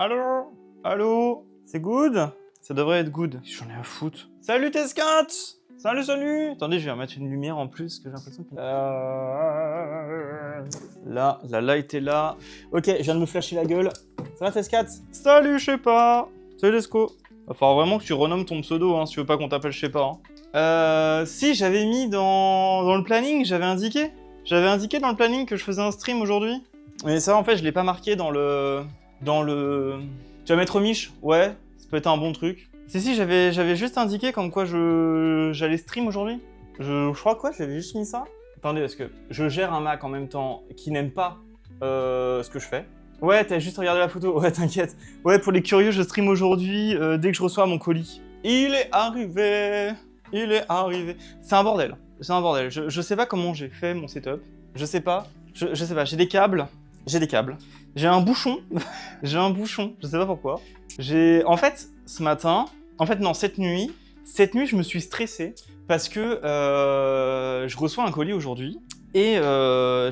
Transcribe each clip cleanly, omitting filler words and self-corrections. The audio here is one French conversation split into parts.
Allô? Allô? C'est good? Ça devrait être good. J'en ai à foutre. Salut Tescat! Salut, salut! Attendez, je vais remettre une lumière en plus, que j'ai l'impression que... Là, la light est là. Ok, je viens de me flasher la gueule. Ça va Tescat? Salut, je sais pas. Salut Lesco. Va falloir vraiment que tu renommes ton pseudo, hein, si tu veux pas qu'on t'appelle je sais pas. Hein. Si, j'avais mis dans le planning, j'avais indiqué. J'avais indiqué dans le planning que je faisais un stream aujourd'hui. Mais ça, en fait, je l'ai pas marqué dans le... Tu vas mettre Mich? Ouais, ça peut être un bon truc. Si, j'avais juste indiqué comme quoi j'allais stream aujourd'hui. Je crois quoi, j'avais juste mis ça. Attendez, parce que je gère un Mac en même temps qui n'aime pas ce que je fais. Ouais, t'as juste regardé la photo. Ouais, t'inquiète. Ouais, pour les curieux, je stream aujourd'hui dès que je reçois mon colis. Il est arrivé. Il est arrivé. C'est un bordel. C'est un bordel. Je sais pas comment j'ai fait mon setup. Je sais pas. Je sais pas. J'ai des câbles. J'ai un bouchon. J'ai un bouchon. Je sais pas pourquoi. En fait, ce matin... En fait, non, cette nuit, je me suis stressé parce que je reçois un colis aujourd'hui et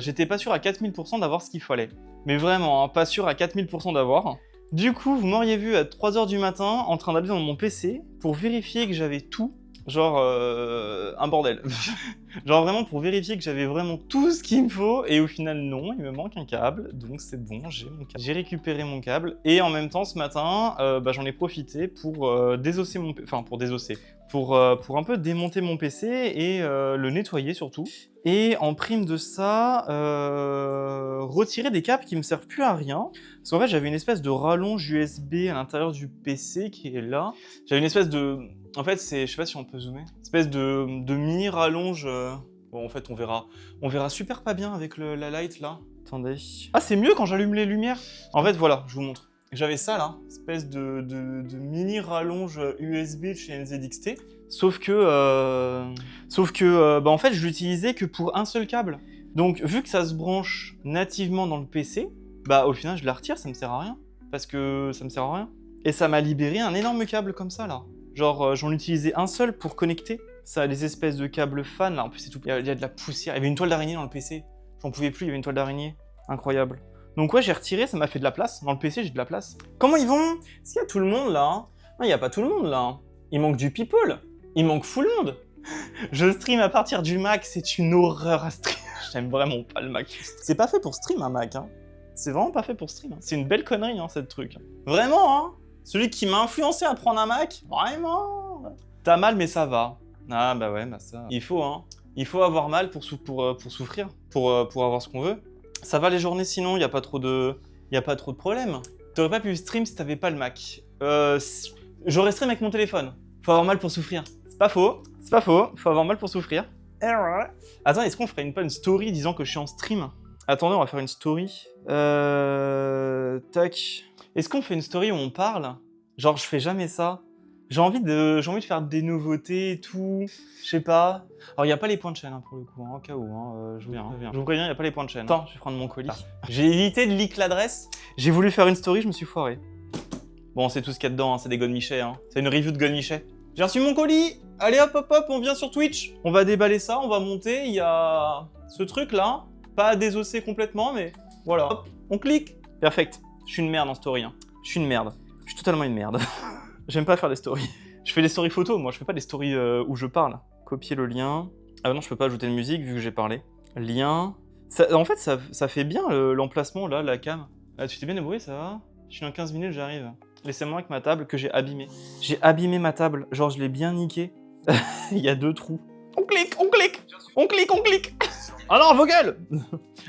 j'étais pas sûr à 4000% d'avoir ce qu'il fallait. Mais vraiment, hein, pas sûr à 4000% d'avoir. Du coup, vous m'auriez vu à 3h du matin en train d'aller dans mon PC pour vérifier que j'avais tout. Genre, un bordel. Genre vraiment pour vérifier que j'avais vraiment tout ce qu'il me faut, et au final non, il me manque un câble, donc c'est bon, j'ai mon câble. J'ai récupéré mon câble, et en même temps ce matin, j'en ai profité pour désosser mon... Enfin pour désosser, pour un peu démonter mon PC et le nettoyer surtout. Et en prime de ça, retirer des câbles qui me servent plus à rien. Parce qu'en fait j'avais une espèce de rallonge USB à l'intérieur du PC qui est là. J'avais une espèce de... En fait, je sais pas si on peut zoomer. Une espèce de mini rallonge. Bon, en fait, on verra super pas bien avec la light là. Attendez. Ah, c'est mieux quand j'allume les lumières. En fait, voilà, je vous montre. J'avais ça là, espèce de mini rallonge USB chez NZXT. Sauf que en fait, je l'utilisais que pour un seul câble. Donc, vu que ça se branche nativement dans le PC, au final, je la retire, ça me sert à rien. Parce que ça me sert à rien. Et ça m'a libéré un énorme câble comme ça là. Genre, j'en utilisais un seul pour connecter. Ça a des espèces de câbles fans, là. En plus, c'est tout. Il y a de la poussière. Il y avait une toile d'araignée dans le PC. J'en pouvais plus, il y avait une toile d'araignée. Incroyable. Donc ouais, j'ai retiré, ça m'a fait de la place. Dans le PC, j'ai de la place. Comment ils vont? Est-ce qu'il y a tout le monde, là? Non, il n'y a pas tout le monde, là. Il manque du people. Il manque full monde. Je stream à partir du Mac, c'est une horreur à stream. J'aime vraiment pas le Mac. C'est pas fait pour stream, un Mac, hein. C'est vraiment pas fait pour stream. Hein. C'est une belle connerie, hein, cette truc. Vraiment, hein. Celui qui m'a influencé à prendre un Mac, vraiment. T'as mal, mais ça va. Ah bah ouais, bah ça... Il faut, hein. Il faut avoir mal pour souffrir, pour avoir ce qu'on veut. Ça va les journées sinon, y a pas trop de problèmes. T'aurais pas pu stream si t'avais pas le Mac. J'aurais stream avec mon téléphone. Faut avoir mal pour souffrir. C'est pas faux, faut avoir mal pour souffrir. Attends, est-ce qu'on ferait pas une story disant que je suis en stream? Attendez, on va faire une story. Tac. Est-ce qu'on fait une story où on parle? Genre, je fais jamais ça. J'ai envie de faire des nouveautés et tout. Je sais pas. Alors, il n'y a pas les points de chaîne, hein, pour le coup, hein, au cas où. Hein, je vous préviens, il n'y a pas les points de chaîne. Attends, je vais prendre mon colis. J'ai évité de leak l'adresse. J'ai voulu faire une story, je me suis foiré. Bon, c'est tout ce qu'il y a dedans, hein, c'est des Godmichet. Hein. C'est une review de Godmichet. J'ai reçu mon colis. Allez, hop, hop, hop, on vient sur Twitch. On va déballer ça, on va monter. Il y a ce truc-là. Pas à désosser complètement, mais voilà. Hop, on clique. Perfect. Je suis une merde en story. Hein. Je suis une merde. Je suis totalement une merde. J'aime pas faire des stories. Je fais des stories photos, moi. Je fais pas des stories où je parle. Copier le lien. Ah non, je peux pas ajouter de musique vu que j'ai parlé. Lien. Ça, en fait, ça fait bien l'emplacement, là, la cam. Ah, tu t'es bien débrouillé, ça va? Je suis dans 15 minutes, j'arrive. Laissez-moi avec ma table que j'ai abîmée. J'ai abîmé ma table. Genre, je l'ai bien niquée. Il y a 2 trous. On clique, on clique. On clique, on clique. Alors, vos gueules.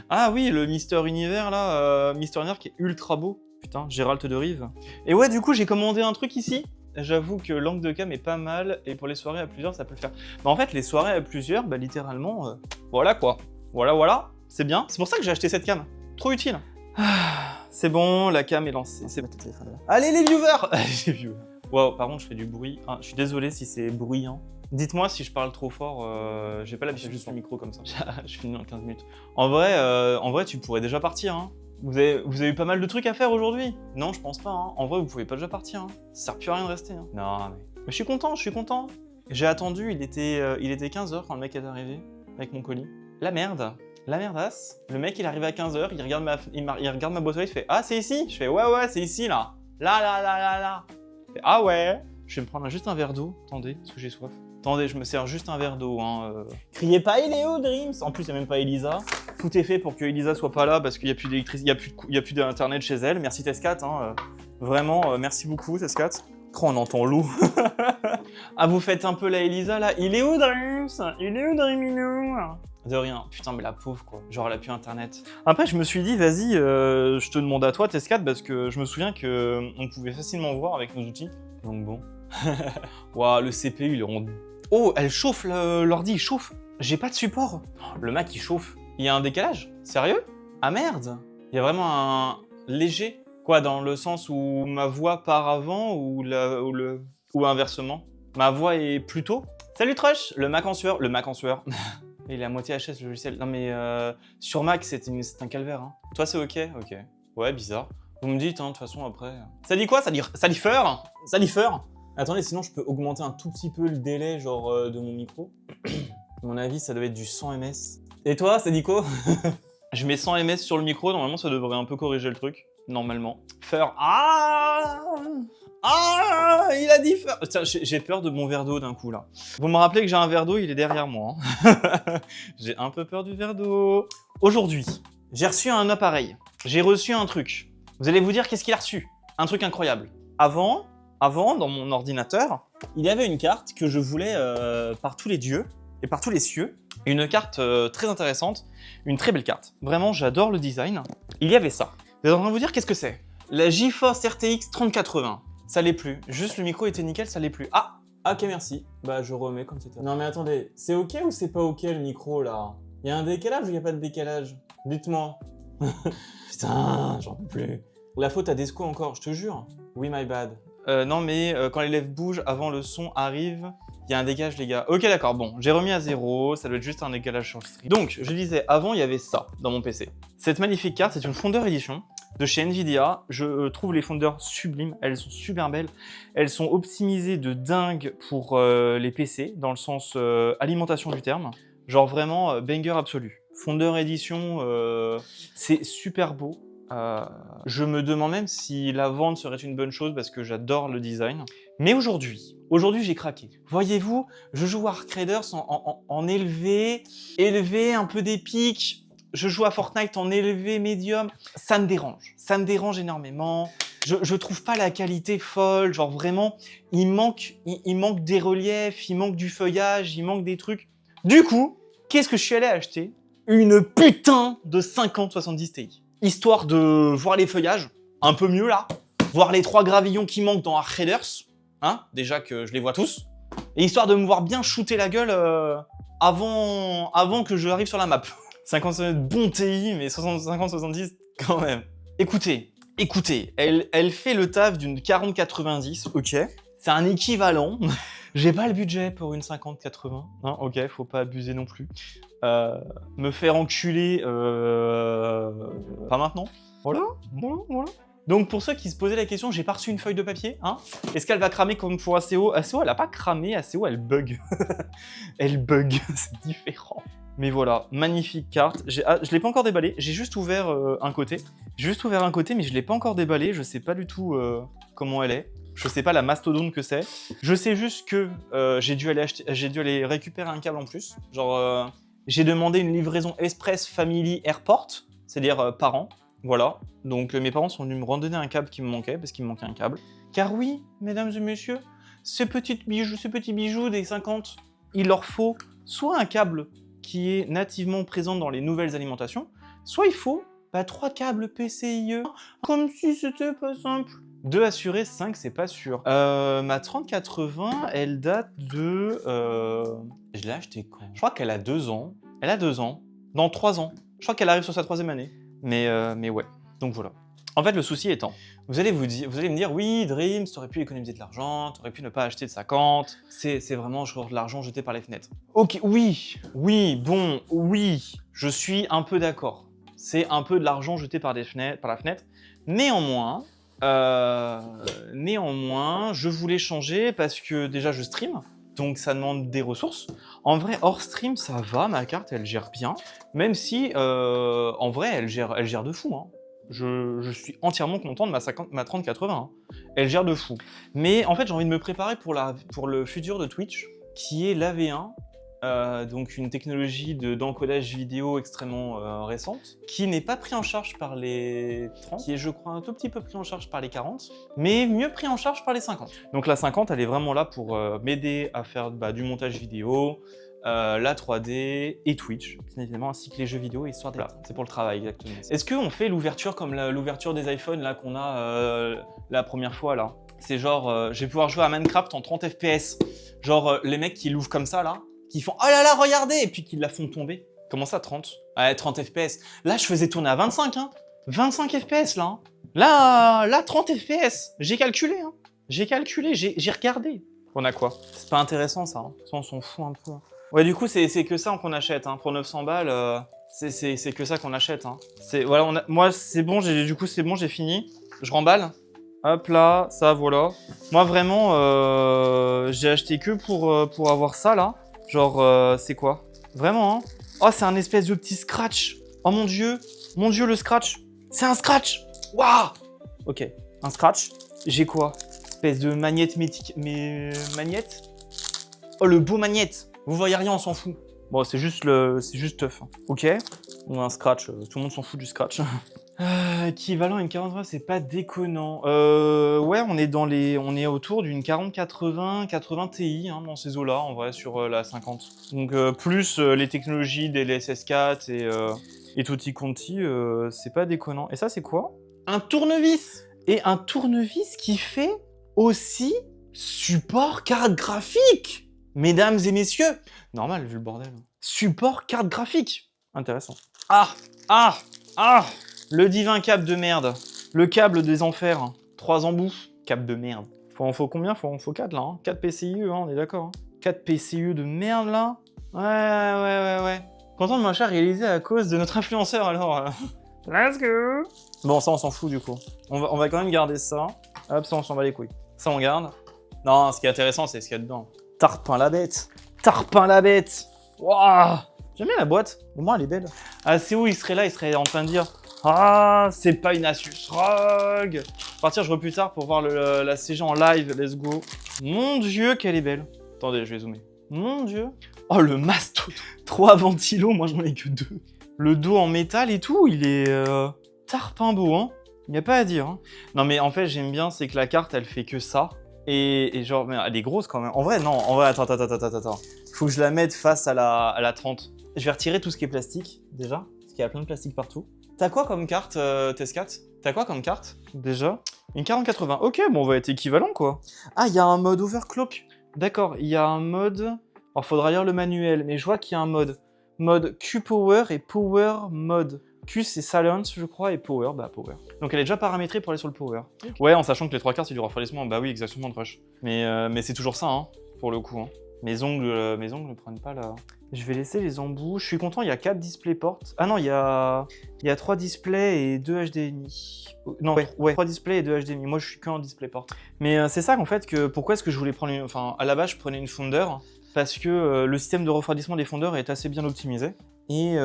Ah oui, le Mister Univers, là. Mister Univers qui est ultra beau. Putain, Gérald de Rive. Et ouais, du coup, j'ai commandé un truc ici. J'avoue que l'angle de cam est pas mal, et pour les soirées à plusieurs, ça peut le faire. Mais en fait, les soirées à plusieurs, littéralement, voilà quoi. Voilà, c'est bien. C'est pour ça que j'ai acheté cette cam. Trop utile. C'est bon, la cam est lancée. C'est bon, téléphone là. Allez les viewers. Les viewers. Wow, par contre, je fais du bruit. Ah, je suis désolé si c'est bruyant. Dites-moi si je parle trop fort, j'ai pas l'habitude juste le micro comme ça. Je finis en 15 minutes. En vrai, tu pourrais déjà partir, hein. Vous avez eu pas mal de trucs à faire aujourd'hui? Non, je pense pas, hein. En vrai, vous pouvez pas déjà partir, hein. Ça sert plus à rien de rester, hein. Non, mais je suis content, J'ai attendu, il était 15h quand le mec est arrivé, avec mon colis. La merdasse. Le mec, il arrive à 15h, il regarde ma boîte aux lettres, il fait « Ah, c'est ici ?» Je fais « Ouais, c'est ici, là. » Là. Ah ouais. Je vais me prendre juste un verre d'eau. Attendez, parce que j'ai soif. Attendez, je me sers juste un verre d'eau. Hein. Criez pas Eléo Dreams. En plus, il n'y a même pas Elisa. Tout est fait pour que Elisa soit pas là parce qu'il n'y a plus d'électricité, il n'y a plus d'internet chez elle. Merci Tess4. Hein. Vraiment, merci beaucoup Tess4. Oh, on entend l'eau. Ah, vous faites un peu la Elisa là. Il est où Dreams? Il est où Dreaminou? De rien. Putain, mais la pauvre quoi. Genre, elle a plus internet. Après, je me suis dit, vas-y, je te demande à toi, Tess4, parce que je me souviens qu'on pouvait facilement voir avec nos outils. Donc bon. Waouh, le CPU, il est rond. Oh, elle chauffe, l'ordi, il chauffe. J'ai pas de support. Le Mac, il chauffe. Il y a un décalage? Sérieux? Ah merde. Il y a vraiment un léger. Quoi, dans le sens où ma voix part avant ou inversement? Ma voix est plus tôt? Salut Trush, le Mac en sueur. Il est à moitié HS le logiciel. Non mais sur Mac c'est un calvaire. Hein. Toi c'est ok? Ok. Ouais, bizarre. Vous me dites, hein, de toute façon après. Ça dit quoi? Ça dit feur? Ça dit feur? Attendez, sinon je peux augmenter un tout petit peu le délai genre de mon micro. À mon avis, ça doit être du 100 ms. Et toi, ça dit quoi? Je mets 100 ms sur le micro, normalement ça devrait un peu corriger le truc. Normalement. Feur. Ah, il a dit feur. Tiens, j'ai peur de mon verre d'eau d'un coup là. Vous me rappelez que j'ai un verre d'eau, il est derrière moi. Hein. J'ai un peu peur du verre d'eau. Aujourd'hui, j'ai reçu un appareil. J'ai reçu un truc. Vous allez vous dire qu'est-ce qu'il a reçu? Un truc incroyable. Avant, dans mon ordinateur, il y avait une carte que je voulais par tous les dieux et par tous les cieux. Une carte très intéressante, une très belle carte. Vraiment, j'adore le design. Il y avait ça. Vous êtes en train de vous dire qu'est-ce que c'est? La GeForce RTX 3080. Ça l'est plus. Juste le micro était nickel, ça l'est plus. Ah, ok, merci. Bah, je remets comme c'était. Non mais attendez, c'est ok ou c'est pas ok le micro là? Il y a un décalage ou il n'y a pas de décalage? Dites-moi. Putain, j'en peux plus. La faute à Desco encore, je te jure. Oui, my bad. Non mais quand les lèvres bougent avant le son arrive, il y a un dégage les gars. Ok d'accord, bon, j'ai remis à 0, ça doit être juste un décalage sur le stream. Donc, je disais, avant il y avait ça dans mon PC. Cette magnifique carte, c'est une Founder Edition de chez Nvidia. Je trouve les Founders sublimes, elles sont super belles. Elles sont optimisées de dingue pour les PC, dans le sens alimentation du terme. Genre vraiment banger absolu. Founder Edition, c'est super beau. Je me demande même si la vente serait une bonne chose parce que j'adore le design. Mais aujourd'hui j'ai craqué. Voyez-vous, je joue à Ark Raiders en élevé, un peu d'épique. Je joue à Fortnite en élevé, médium. Ça me dérange énormément. Je trouve pas la qualité folle, genre vraiment, il manque des reliefs, il manque du feuillage, il manque des trucs. Du coup, qu'est-ce que je suis allé acheter? Une putain de 5070 Ti. Histoire de voir les feuillages, un peu mieux là, voir les 3 gravillons qui manquent dans Ark Raiders, hein, déjà que je les vois tous, et histoire de me voir bien shooter la gueule avant que je arrive sur la map. 50 bon TI, mais 50-70 quand même. Écoutez, elle fait le taf d'une 4090, ok, c'est un équivalent. J'ai pas le budget pour une 50-80, hein, ok, faut pas abuser non plus. Me faire enculer, pas maintenant. Voilà. Donc pour ceux qui se posaient la question, j'ai pas reçu une feuille de papier, hein? Est-ce qu'elle va cramer comme pour ACO? ACO, elle a pas cramé, ACO, elle bug. Elle bug, c'est différent. Mais voilà, magnifique carte. Je l'ai pas encore déballé, j'ai juste ouvert un côté. Mais je l'ai pas encore déballé, je sais pas du tout comment elle est. Je sais pas la mastodonte que c'est. Je sais juste que j'ai dû aller récupérer un câble en plus. Genre, j'ai demandé une livraison Express Family Airport, c'est-à-dire par an. Voilà. Donc mes parents sont venus me redonner un câble qui me manquait, parce qu'il me manquait un câble. Car oui, mesdames et messieurs, ces petits bijoux des 50, il leur faut soit un câble qui est nativement présent dans les nouvelles alimentations, soit il faut 3 câbles PCIe. Comme si c'était pas simple. 2 assurés, 5 c'est pas sûr. Ma 3080, elle date de... Je l'ai achetée quand? Je crois qu'elle a 2 ans. Elle a 2 ans. Dans 3 ans. Je crois qu'elle arrive sur sa 3e année. Mais ouais, donc voilà. En fait, le souci étant, vous allez me dire, oui, Dreams, t'aurais pu économiser de l'argent, t'aurais pu ne pas acheter de 50, c'est vraiment genre de l'argent jeté par les fenêtres. Ok, oui, je suis un peu d'accord. C'est un peu de l'argent jeté par la fenêtre. Néanmoins, je voulais changer parce que déjà je stream, donc ça demande des ressources. En vrai, hors stream, ça va, ma carte, elle gère bien. Même si, en vrai, elle gère de fou. Hein. Je suis entièrement content de ma 3080. Hein. Elle gère de fou. Mais en fait, j'ai envie de me préparer pour le futur de Twitch, qui est l'AV1. Donc une technologie d'encodage vidéo extrêmement récente, qui n'est pas pris en charge par les 30, qui est je crois un tout petit peu pris en charge par les 40, mais mieux pris en charge par les 50. Donc la 50 elle est vraiment là pour m'aider à faire du montage vidéo, la 3D et Twitch, bien évidemment, ainsi que les jeux vidéo, histoire d'être là. C'est pour le travail, exactement. Est-ce qu'on fait l'ouverture comme l'ouverture des iPhones là qu'on a la première fois là? C'est genre, je vais pouvoir jouer à Minecraft en 30 FPS. Genre les mecs qui l'ouvrent comme ça là, qui font « Oh là là, regardez !» et puis qui la font tomber. Comment ça, 30? Ouais, 30 FPS. Là, je faisais tourner à 25, hein. 25 FPS, là. Hein. Là, 30 FPS. J'ai calculé, hein. J'ai calculé, j'ai regardé. On a quoi? C'est pas intéressant, ça. Hein. Ça, on s'en fout un peu. Ouais, du coup, c'est que ça qu'on achète, hein. Pour 900 balles, c'est que ça qu'on achète, hein. Voilà, moi, c'est bon, du coup, c'est bon, j'ai fini. Je remballe. Hop là, ça, voilà. Moi, vraiment, j'ai acheté que pour avoir ça, là. Genre, c'est quoi? Vraiment, hein? Oh, c'est un espèce de petit scratch. Oh mon dieu, le scratch. C'est un scratch. Waouh. Ok, un scratch. J'ai quoi? Espèce de magnète magnète. Oh, le beau magnète. Vous voyez rien, on s'en fout. Bon, c'est juste tough. Hein. Ok. Ou un scratch. Tout le monde s'en fout du scratch. Équivalent à une 40-80, c'est pas déconnant. Ouais, on est autour d'une 40-80 Ti hein, dans ces eaux-là, en vrai, sur la 50. Donc plus les technologies des LSS4 et tutti quanti, c'est pas déconnant. Et ça, c'est quoi? Un tournevis. Et un tournevis qui fait aussi support carte graphique. Mesdames et messieurs. Normal, vu le bordel. Support carte graphique. Intéressant. Ah. Le divin câble de merde. Le câble des enfers. 3 embouts. Câble de merde. Faut combien? Faut 4 là. Hein. 4 PCIe, hein, on est d'accord. Hein. 4 PCIe de merde là. Ouais. Content de machin réalisé à cause de notre influenceur alors. Let's go. Bon, ça on s'en fout du coup. On va quand même garder ça. Hop, ça on s'en bat les couilles. Ça on garde. Non, ce qui est intéressant c'est ce qu'il y a dedans. Tarpin la bête. Waouh. J'aime bien la boîte. Au moins elle est belle. Ah, c'est où il serait là? Il serait en train de dire. Ah, c'est pas une Asus ROG. Je vais partir, je reviens plus tard pour voir la CG en live. Let's go. Mon dieu, qu'elle est belle. Attendez, je vais zoomer. Mon dieu. Oh, le masto. 3 ventilos, moi j'en ai que 2. Le dos en métal et tout, il est tarpin beau, hein. Il n'y a pas à dire. Hein. Non, mais en fait, j'aime bien, c'est que la carte, elle fait que ça. Et genre, mais elle est grosse quand même. En vrai, non. En vrai, attends. Faut que je la mette face à la 30. Je vais retirer tout ce qui est plastique, déjà. Parce qu'il y a plein de plastique partout. T'as quoi comme carte, TS4? T'as quoi comme carte, déjà? Une 4080. Ok, bon, on va être équivalent, quoi. Ah, il y a un mode overclock. D'accord, il y a un mode... Alors, faudra lire le manuel, mais je vois qu'il y a un mode. Mode Q-Power et Power Mode. Q, c'est Silence, je crois, et Power, Power. Donc, elle est déjà paramétrée pour aller sur le Power. Okay. Ouais, en sachant que les 3 quarts, c'est du refroidissement. Bah oui, exactement, de rush. Mais c'est toujours ça, hein, pour le coup. Hein. Mes ongles ne prennent pas la... Je vais laisser les embouts. Je suis content, il y a 4 DisplayPort. Ah non, il y a 3 displays et 2 HDMI. Non, ouais, 3 displays et 2 HDMI. Moi, je suis que en DisplayPort. Mais c'est ça, en fait, pourquoi est-ce que je voulais prendre une... Enfin, à la base, je prenais une Founder parce que le système de refroidissement des Founders est assez bien optimisé. Et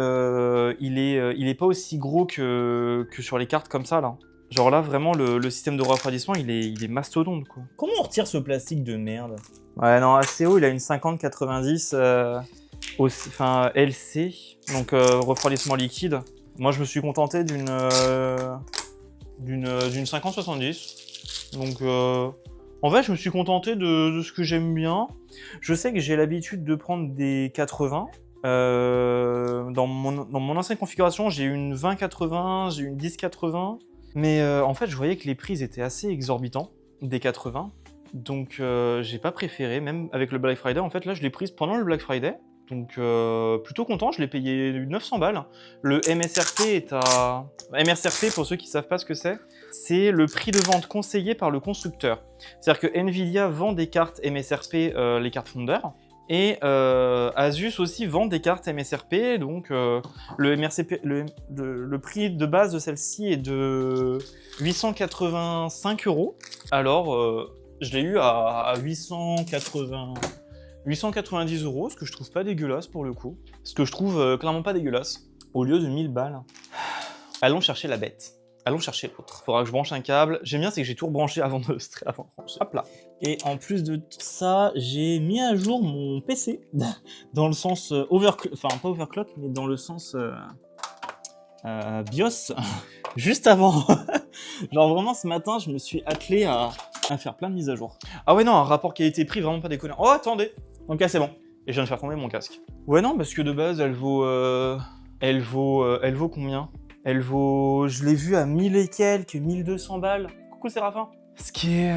il est pas aussi gros que sur les cartes comme ça, là. Genre là, vraiment, le système de refroidissement, il est mastodonte, quoi. Comment on retire ce plastique de merde? Ouais, non, ACO, il a une 50-90... Enfin, LC, donc refroidissement liquide. Moi, je me suis contenté d'une 50-70. Donc, en fait, je me suis contenté de ce que j'aime bien. Je sais que j'ai l'habitude de prendre des 80. Dans mon ancienne configuration, j'ai une 20-80, j'ai une 10-80. Mais en fait, je voyais que les prix étaient assez exorbitants, des 80. Donc, j'ai pas préféré, même avec le Black Friday. En fait, là, je l'ai prise pendant le Black Friday. Donc, plutôt content, je l'ai payé 900 balles. Le MSRP est à... MSRP, pour ceux qui ne savent pas ce que c'est le prix de vente conseillé par le constructeur. C'est-à-dire que Nvidia vend des cartes MSRP, les cartes Founder, et Asus aussi vend des cartes MSRP, donc le prix de base de celle-ci est de 885 €. Alors, je l'ai eu à 890 €, ce que je trouve pas dégueulasse pour le coup. Ce que je trouve clairement pas dégueulasse. Au lieu de 1000 balles. Allons chercher la bête. allons chercher l'autre. Faudra que je branche un câble. J'aime bien, c'est que j'ai tout rebranché avant de brancher. Hop là. Et en plus de tout ça, j'ai mis à jour mon PC dans le sens overclock, enfin pas overclock, mais dans le sens BIOS, juste avant. Genre vraiment ce matin, je me suis attelé à faire plein de mises à jour. Ah ouais non, un rapport qualité-prix vraiment pas déconnant. Oh attendez, donc là c'est bon. Et je viens de faire tomber mon casque. Ouais non, parce que de base elle vaut combien? Elle vaut, je l'ai vu à 1000 et quelques, 1200 balles. Coucou Séraphin. Ce qui est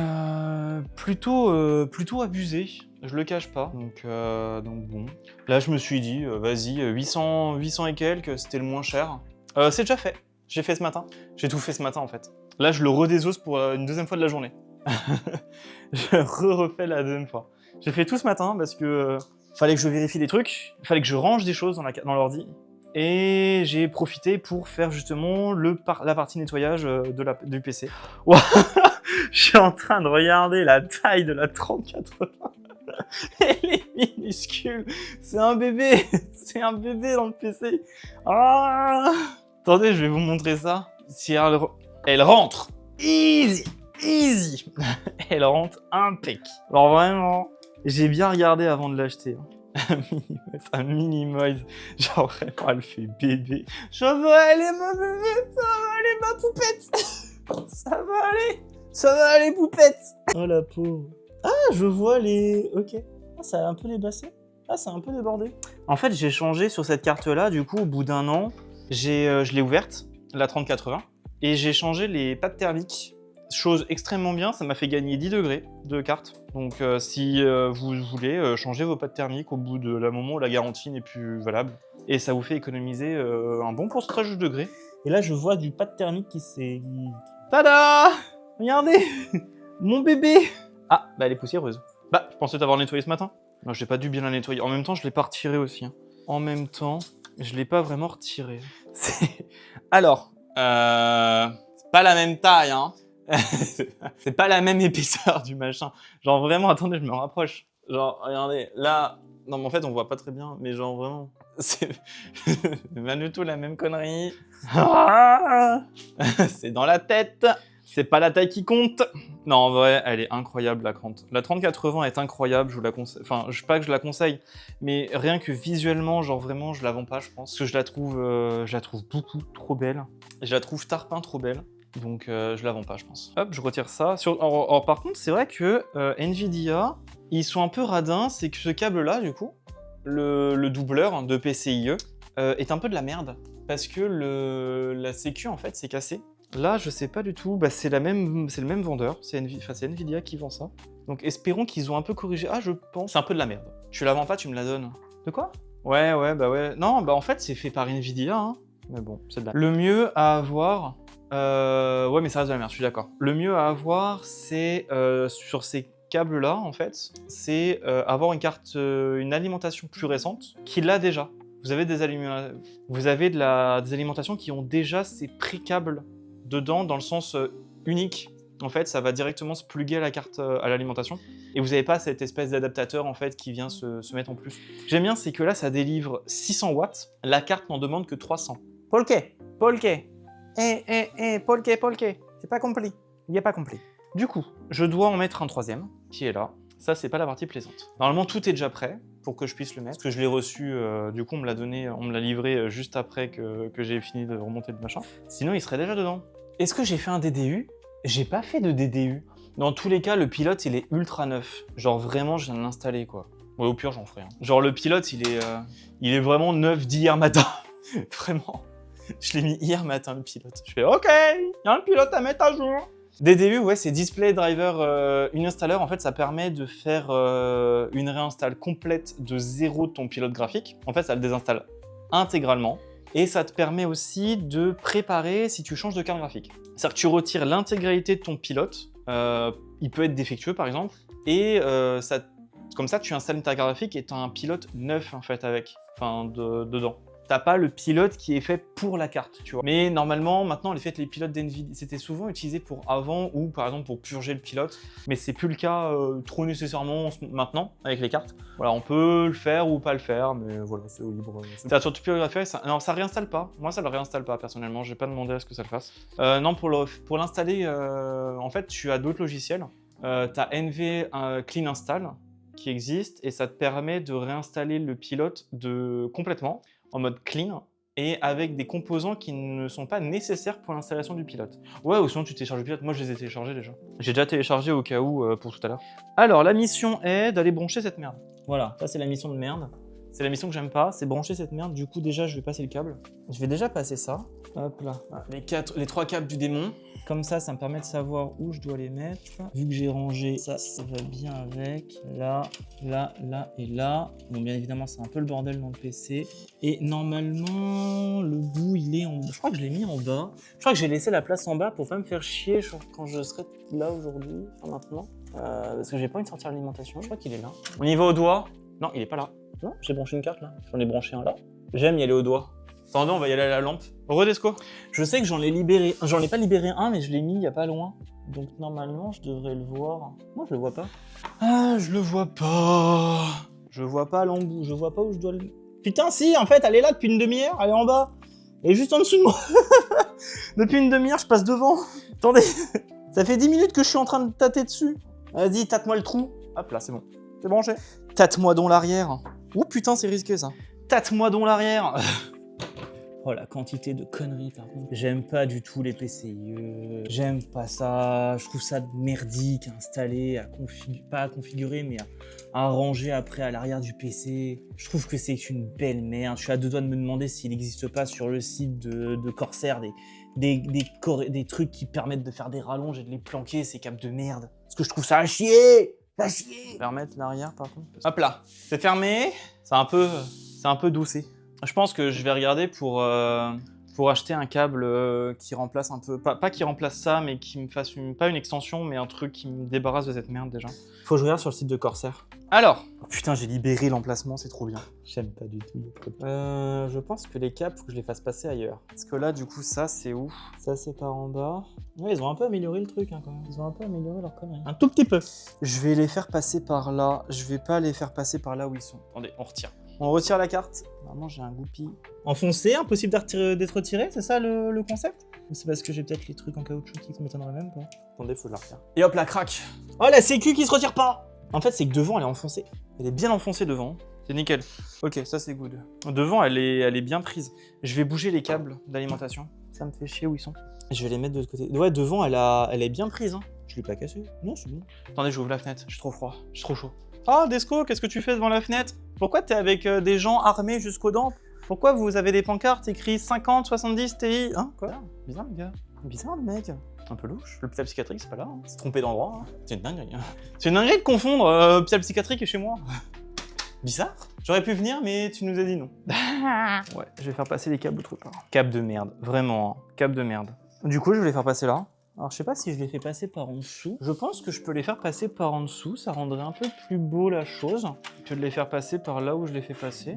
plutôt abusé, je le cache pas. Donc bon. Là je me suis dit, vas-y, 800 et quelques, c'était le moins cher. C'est déjà fait, j'ai fait ce matin. J'ai tout fait ce matin en fait. Là je le redésose pour une deuxième fois de la journée. Je refais la deuxième fois. J'ai fait tout ce matin parce que fallait que je vérifie des trucs, fallait que je range des choses dans l'ordi. Et j'ai profité pour faire justement la partie nettoyage du PC. Wow. Je suis en train de regarder la taille de la 3080. Elle est minuscule. C'est un bébé. C'est un bébé dans le PC. Ah. Attendez, je vais vous montrer ça. Si elle rentre. Easy. Easy. Elle rentre impec. Alors vraiment, j'ai bien regardé avant de l'acheter. Un minimoise, genre vraiment elle fait bébé. Je veux aller mon bébé, ça va aller ma poupette. Ça va aller poupette. Oh la pauvre. Ah je vois les... Ok. Ah ça a un peu débassé. Ah ça a un peu débordé. En fait j'ai changé sur cette carte là, du coup au bout d'un an, je l'ai ouverte, la 3080, et j'ai changé les pattes thermiques. Chose extrêmement bien, ça m'a fait gagner 10 degrés de carte. Donc si vous voulez, changer vos pattes thermiques au bout de la moment où la garantie n'est plus valable. Et ça vous fait économiser un bon pourcentage de degrés. Et là je vois du pâte thermique qui s'est... Tada! Regardez! Mon bébé! Ah, bah elle est poussiéreuse. Bah, je pensais t'avoir nettoyé ce matin. Non, j'ai pas dû bien la nettoyer. En même temps, je l'ai pas retiré aussi. Hein. En même temps, je l'ai pas vraiment retiré. Alors, c'est pas la même taille, hein. C'est pas la même épaisseur du machin. Genre vraiment, attendez, je me rapproche. Genre, regardez, là... Non, mais en fait, on voit pas très bien, mais genre vraiment... C'est pas du tout la même connerie. C'est dans la tête. C'est pas la taille qui compte. Non, en vrai, elle est incroyable, la 30. La 3080 est incroyable, je vous la conseille. Enfin, je sais pas que je la conseille, mais rien que visuellement, genre vraiment, je la vends pas, je pense. Parce que je la trouve beaucoup trop belle. Je la trouve tarpin trop belle. Donc je la vends pas, je pense. Hop, je retire ça. Alors, par contre, c'est vrai que Nvidia, ils sont un peu radins. C'est que ce câble-là, du coup, le doubleur de PCIe, est un peu de la merde. Parce que la sécu, en fait, s'est cassée. Là, je sais pas du tout. Bah, c'est le même vendeur. C'est Nvidia qui vend ça. Donc espérons qu'ils ont un peu corrigé. Ah, je pense. C'est un peu de la merde. Tu la vends pas, tu me la donnes. De quoi? Ouais, bah ouais. Non, bah en fait, c'est fait par Nvidia. Hein. Mais bon, c'est de la... Le mieux à avoir... ouais, mais ça reste de la merde, je suis d'accord. Le mieux à avoir, c'est sur ces câbles-là, en fait, c'est avoir une carte, une alimentation plus récente qui l'a déjà. Vous avez des alimentations qui ont déjà ces pré-câbles dedans, dans le sens unique. En fait, ça va directement se plugger à la carte, à l'alimentation. Et vous n'avez pas cette espèce d'adaptateur, en fait, qui vient se mettre en plus. J'aime bien, c'est que là, ça délivre 600 watts. La carte n'en demande que 300. Polke. Polke, c'est pas compris. Il n'y a pas compris. Du coup, je dois en mettre un troisième, qui est là. Ça, c'est pas la partie plaisante. Normalement, tout est déjà prêt pour que je puisse le mettre. Parce que je l'ai reçu, du coup, on me l'a donné, on me l'a livré juste après que j'ai fini de remonter le machin. Sinon, il serait déjà dedans. Est-ce que j'ai fait un DDU? J'ai pas fait de DDU. Dans tous les cas, le pilote, il est ultra neuf. Genre, vraiment, je viens de l'installer, quoi. Ouais, au pire, j'en ferai un. Genre, le pilote, il est vraiment neuf d'hier matin. Vraiment. Je l'ai mis hier matin, le pilote. Je fais OK, il y a un pilote à mettre à jour. DDU, ouais, c'est Display Driver Uninstaller. En fait, ça permet de faire une réinstall complète de zéro de ton pilote graphique. En fait, ça le désinstalle intégralement. Et ça te permet aussi de préparer si tu changes de carte graphique. C'est-à-dire que tu retires l'intégralité de ton pilote. Il peut être défectueux, par exemple. Et comme ça, tu installes une carte graphique et tu as un pilote neuf, en fait, avec. Enfin, dedans. t'as pas le pilote qui est fait pour la carte, tu vois. Mais normalement, maintenant, les pilotes d'NVIDIA, c'était souvent utilisé pour avant ou par exemple pour purger le pilote, mais c'est plus le cas trop nécessairement maintenant avec les cartes. Voilà, on peut le faire ou pas le faire, mais voilà, c'est au libre. C'est sur Topography, non, ça réinstalle pas. Moi, ça le réinstalle pas personnellement. J'ai pas demandé à ce que ça le fasse. Non, pour l'installer, en fait, tu as d'autres logiciels. T'as NV Clean Install qui existe et ça te permet de réinstaller le pilote complètement en mode clean et avec des composants qui ne sont pas nécessaires pour l'installation du pilote. Ouais, ou sinon tu télécharges le pilote. Moi, je les ai téléchargés déjà. J'ai déjà téléchargé au cas où pour tout à l'heure. Alors, la mission est d'aller brancher cette merde. Voilà, ça c'est la mission de merde. C'est la mission que j'aime pas, c'est brancher cette merde. Du coup, déjà, je vais passer le câble. Je vais déjà passer ça. Hop là. Les 3 câbles du démon. Comme ça me permet de savoir où je dois les mettre. Vu que j'ai rangé, ça va bien avec. Là, là, là et là. Bon, bien évidemment, c'est un peu le bordel dans le PC. Et normalement, le bout, il est en... Je crois que je l'ai mis en bas. Je crois que j'ai laissé la place en bas pour pas me faire chier quand je serai là aujourd'hui, maintenant. Parce que j'ai pas envie de sortir l'alimentation. Je crois qu'il est là. On y va au doigt. Non, il est pas là. Non, j'ai branché une carte là. J'en ai branché un là. J'aime y aller au doigt. Attendez, on va y aller à la lampe. Redesco. Je sais que j'en ai libéré. J'en ai pas libéré un, mais je l'ai mis il y a pas loin. Donc normalement, je devrais le voir. Non, je le vois pas. Ah, je le vois pas. Je vois pas l'embout. Je vois pas où je dois le. Putain, si, en fait, elle est là depuis une demi-heure. Elle est en bas. Elle est juste en dessous de moi. Depuis une demi-heure, je passe devant. Attendez. Ça fait 10 minutes que je suis en train de tâter dessus. Vas-y, tâte-moi le trou. Hop là, c'est bon. C'est branché. Tâte-moi donc l'arrière. Oh putain, c'est risqué ça. Tâte-moi donc l'arrière. Oh la quantité de conneries par contre. J'aime pas du tout les PCIe. J'aime pas ça. Je trouve ça merdique à installer, pas à configurer, mais à ranger après à l'arrière du PC. Je trouve que c'est une belle merde. Je suis à deux doigts de me demander s'il n'existe pas sur le site de Corsair des trucs qui permettent de faire des rallonges et de les planquer, ces câbles de merde. Parce que je trouve ça à chier. À chier. Je vais remettre l'arrière par contre. Hop là. C'est fermé. C'est un peu doucé. Je pense que je vais regarder pour acheter un câble qui remplace un peu... Pas qui remplace ça, mais qui me fasse pas une extension, mais un truc qui me débarrasse de cette merde déjà. Faut que je regarde sur le site de Corsair. Alors oh, putain, j'ai libéré l'emplacement, c'est trop bien. J'aime pas du tout. Je pense que les câbles, faut que je les fasse passer ailleurs. Parce que là, du coup, ça, c'est où? Ça, c'est par en bas. Ouais, ils ont un peu amélioré le truc, hein, quand même. Ils ont un peu amélioré leur connerie. Un tout petit peu. Je vais les faire passer par là. Je vais pas les faire passer par là où ils sont. Attendez, on retire. On retire la carte. Vraiment, j'ai un goupille. Enfoncé, impossible d'être retiré, c'est ça le concept? Ou c'est parce que j'ai peut-être les trucs en caoutchouc qui m'étonneraient même pas? Attendez, faut la retirer. Et hop, la craque. Oh, la sécu qui se retire pas. En fait, c'est que devant, elle est enfoncée. Elle est bien enfoncée devant. C'est nickel. Ok, ça c'est good. Devant, elle est bien prise. Je vais bouger les câbles d'alimentation. Ça me fait chier où ils sont. Je vais les mettre de l'autre côté. Ouais, devant, elle est bien prise. Hein. Je l'ai pas cassée. Non, c'est bon. Attendez, j'ouvre la fenêtre. J'ai trop froid. J'ai trop chaud. Ah, Desco, qu'est-ce que tu fais devant la fenêtre? Pourquoi t'es avec des gens armés jusqu'aux dents? Pourquoi vous avez des pancartes écrites 50, 70 TI? Hein? Quoi? Bizarre, le gars. Bizarre, le mec. Un peu louche. L'hôpital psychiatrique, c'est pas là. Hein. C'est trompé d'endroit. Hein. C'est une dinguerie. Hein. C'est une dinguerie de confondre hôpital psychiatrique et chez moi. Bizarre. J'aurais pu venir, mais tu nous as dit non. Ouais, je vais faire passer les câbles autre part. Câble de merde. Vraiment. Hein. Câble de merde. Du coup, je vais les faire passer là. Alors, je sais pas si je les fais passer par en dessous. Je pense que je peux les faire passer par en dessous. Ça rendrait un peu plus beau la chose que de les faire passer par là où je les fais passer.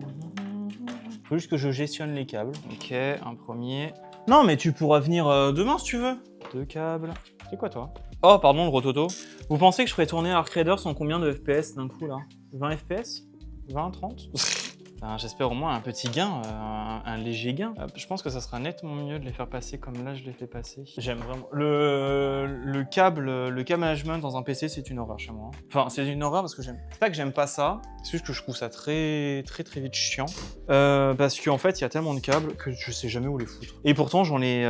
Faut juste que je gestionne les câbles. Ok, un premier. Non, mais tu pourras venir demain si tu veux. 2 câbles. C'est quoi, toi? Oh, pardon, le rototo. Vous pensez que je ferais tourner Arc Raiders en combien de FPS d'un coup, là? 20 FPS? 20, 30? Enfin, j'espère au moins un petit gain, un léger gain. Je pense que ça sera nettement mieux de les faire passer comme là je les fais passer. J'aime vraiment. Le câble management dans un PC, c'est une horreur chez moi. Enfin, c'est une horreur parce que j'aime. C'est pas que j'aime pas ça, c'est juste que je trouve ça très vite chiant. Parce qu'en fait, il y a tellement de câbles que je sais jamais où les foutre. Et pourtant, j'en ai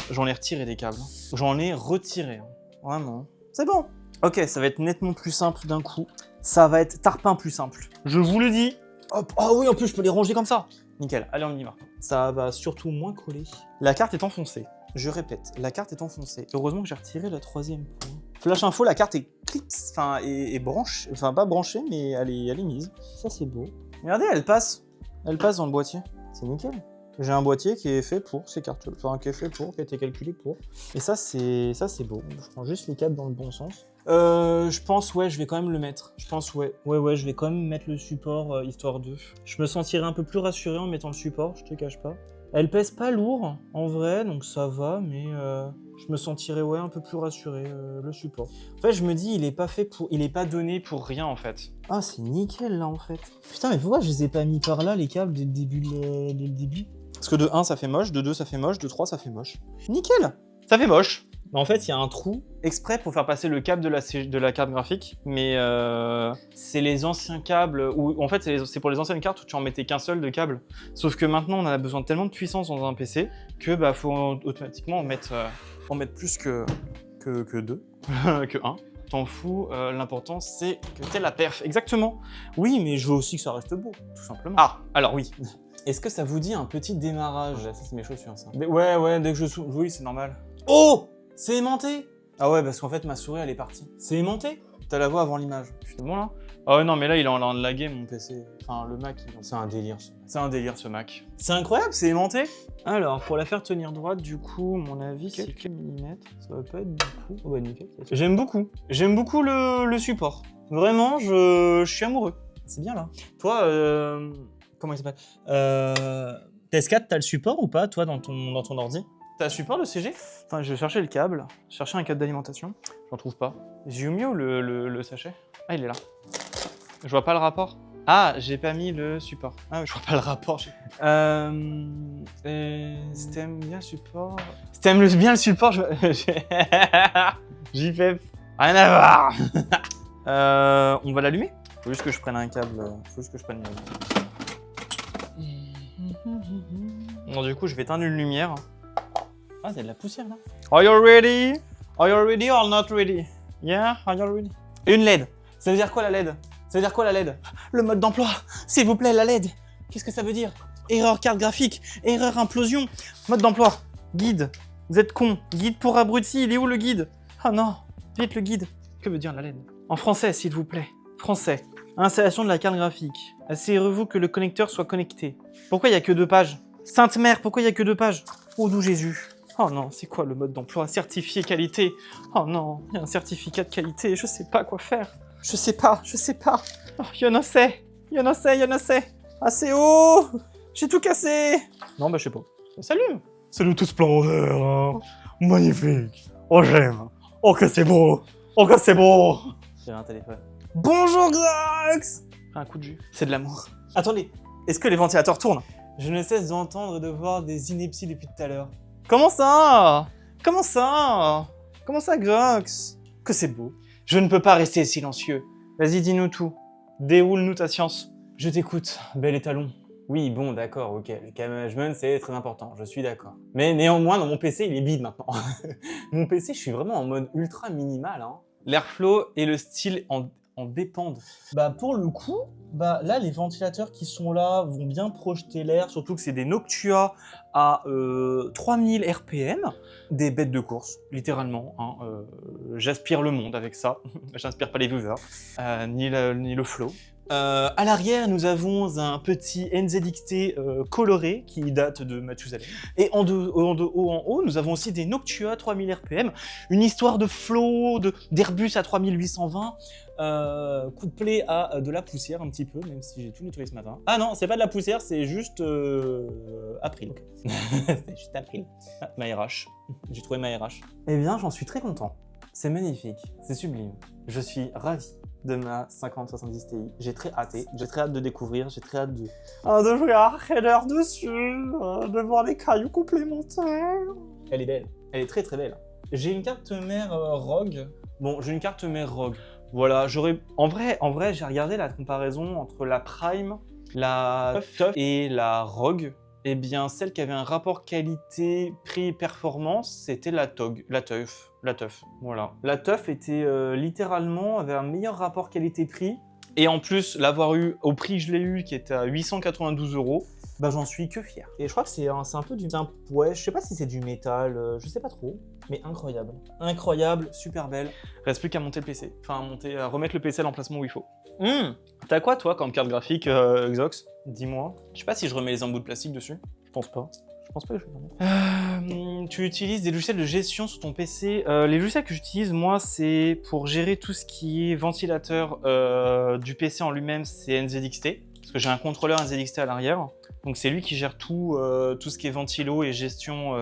retiré des câbles. J'en ai retiré. Hein. Vraiment. C'est bon. Ok, ça va être nettement plus simple d'un coup. Ça va être tarpin plus simple. Je vous le dis. Hop. Oh oui, en plus, je peux les ranger comme ça. Nickel. Allez, on y va. Ça va surtout moins coller. La carte est enfoncée. Je répète, la carte est enfoncée. Heureusement que j'ai retiré la 3e point. Flash info, la carte est clips, enfin, est branchée. Enfin, pas branchée, mais elle est mise. Ça, c'est beau. Regardez, elle passe. Elle passe dans le boîtier. C'est nickel. J'ai un boîtier qui est fait pour ces cartes. Enfin, qui a été calculé pour. Et ça, c'est beau. Je prends juste les câbles dans le bon sens. Je pense, ouais, je vais quand même le mettre. Je pense, ouais, je vais quand même mettre le support, histoire de... Je me sentirais un peu plus rassuré en mettant le support, je te cache pas. Elle pèse pas lourd, en vrai, donc ça va, mais je me sentirais, ouais, un peu plus rassuré, le support. En fait, je me dis, il est pas fait pour... Il est pas donné pour rien, en fait. Ah, c'est nickel, là, en fait. Putain, mais pourquoi je les ai pas mis par là, les câbles, dès le début Parce que de 1, ça fait moche, de 2, ça fait moche, de 3, ça fait moche. Nickel. Ça fait moche. En fait, il y a un trou exprès pour faire passer le câble de la carte graphique, mais c'est les anciens câbles, ou en fait c'est pour les anciennes cartes où tu en mettais qu'un seul de câble. Sauf que maintenant on a besoin de tellement de puissance dans un PC que bah faut automatiquement en mettre plus que 2, que 1. T'en fous, l'important c'est que t'aies la perf. Exactement. Oui, mais je veux aussi que ça reste beau, tout simplement. Ah, alors oui. Est-ce que ça vous dit un petit démarrage? Ça c'est mes chaussures ça. Ouais, dès que je souffle, oui c'est normal. Oh! C'est aimanté! Ah ouais, parce qu'en fait, ma souris, elle est partie. C'est aimanté? T'as la voix avant l'image. C'est bon, là? Ah ouais, non, mais là, il est en train de laguer, mon PC. Enfin, le Mac, c'est un délire, c'est un délire, ce Mac. C'est incroyable, c'est aimanté! Alors, pour la faire tenir droite, du coup, mon avis, c'est quelques millimètres. Ça va pas être beaucoup. Oh, bah, nickel. J'aime beaucoup. J'aime beaucoup le support. Vraiment, je suis amoureux. C'est bien, là. Toi, comment il s'appelle? PS4, t'as le support ou pas, toi, dans ton ordi? T'as support le CG? Enfin, je cherchais le câble, je cherchais un câble d'alimentation, j'en trouve pas. J'ai mis où le sachet? Ah, il est là. Je vois pas le rapport. Ah, j'ai pas mis le support. Ah, je vois pas le rapport. Si t'aimes bien le support... Si t'aimes bien le support, j'y fais rien à voir. On va l'allumer? Faut juste que je prenne un câble, faut juste que je prenne Bon, du coup, je vais éteindre une lumière. Ah, il y a de la poussière là. Are you ready? Are you ready or not ready? Yeah, are you ready? Une LED. Ça veut dire quoi la LED? Ça veut dire quoi la LED? Le mode d'emploi. S'il vous plaît, la LED. Qu'est-ce que ça veut dire? Erreur carte graphique. Erreur implosion. Mode d'emploi. Guide. Vous êtes con. Guide pour abrutis. Il est où le guide? Ah non. Vite le guide. Que veut dire la LED? En français, s'il vous plaît. Français. Installation de la carte graphique. Assurez-vous que le connecteur soit connecté. Pourquoi il n'y a que 2 pages? Sainte Mère, pourquoi il n'y a que 2 pages? Oh, d'où Jésus? Oh non, c'est quoi le mode d'emploi? Certifié qualité. Oh non, il y a un certificat de qualité, je sais pas quoi faire. Je sais pas. Oh, Yonosei. Assez haut. J'ai tout cassé. Non, bah je sais pas. Salut. Salut toute splendeur, hein. Magnifique. Oh j'aime. Oh que c'est beau. Oh que c'est beau. J'ai un téléphone. Bonjour Xox. Un coup de jus. C'est de l'amour. Attendez, est-ce que les ventilateurs tournent? Je ne cesse d'entendre et de voir des inepties depuis tout à l'heure. Comment ça? Xox? Que c'est beau. Je ne peux pas rester silencieux. Vas-y, dis-nous tout. Déroule-nous ta science. Je t'écoute, bel étalon. Oui, bon, d'accord, ok. Le cam management, c'est très important, je suis d'accord. Mais néanmoins, dans mon PC, il est bide maintenant. Mon PC, je suis vraiment en mode ultra minimal. Hein. L'airflow et le style en dépendent. Bah pour le coup, bah là les ventilateurs qui sont là vont bien projeter l'air, surtout que c'est des Noctua à 3000 RPM, des bêtes de course, littéralement. Hein, j'aspire le monde avec ça, j'inspire pas les viewers, ni le flow. À l'arrière, nous avons un petit NZXT coloré qui date de Mathusalem. Et en haut, nous avons aussi des Noctua 3000 RPM, une histoire de flow, d'Airbus à 3820, couplé à de la poussière un petit peu, même si j'ai tout nettoyé ce matin. Ah non, c'est pas de la poussière, c'est juste April. C'est juste April. Ah, ma RH. J'ai trouvé ma RH. Eh bien, j'en suis très content. C'est magnifique, c'est sublime. Je suis ravi de ma 5070 Ti. J'ai très hâte de découvrir, j'ai très hâte de jouer à Raider dessus, de voir les cailloux complémentaires. Elle est belle, elle est très très belle. J'ai une carte mère Rogue. Bon, j'ai une carte mère Rogue. Voilà, en vrai, j'ai regardé la comparaison entre la Prime, la TUF et la Rogue. Eh bien, celle qui avait un rapport qualité-prix-performance, c'était la TUF. Voilà. La TUF était littéralement, avait un meilleur rapport qualité-prix. Et en plus, l'avoir eu au prix que je l'ai eu, qui était à 892 €, bah j'en suis que fier. Et je crois que c'est un peu du... Ouais, je sais pas si c'est du métal, je sais pas trop. Mais incroyable. Incroyable, super belle. Reste plus qu'à monter le PC. Enfin, à remettre le PC à l'emplacement où il faut. T'as quoi, toi, comme carte graphique, Xox? Dis-moi. Je sais pas si je remets les embouts de plastique dessus. Je pense pas. Je pense pas que je vais le remettre. Tu utilises des logiciels de gestion sur ton PC. Les logiciels que j'utilise, moi, c'est pour gérer tout ce qui est ventilateur du PC en lui-même, c'est NZXT. Parce que j'ai un contrôleur NZXT à l'arrière. Donc c'est lui qui gère tout ce qui est ventilo et gestion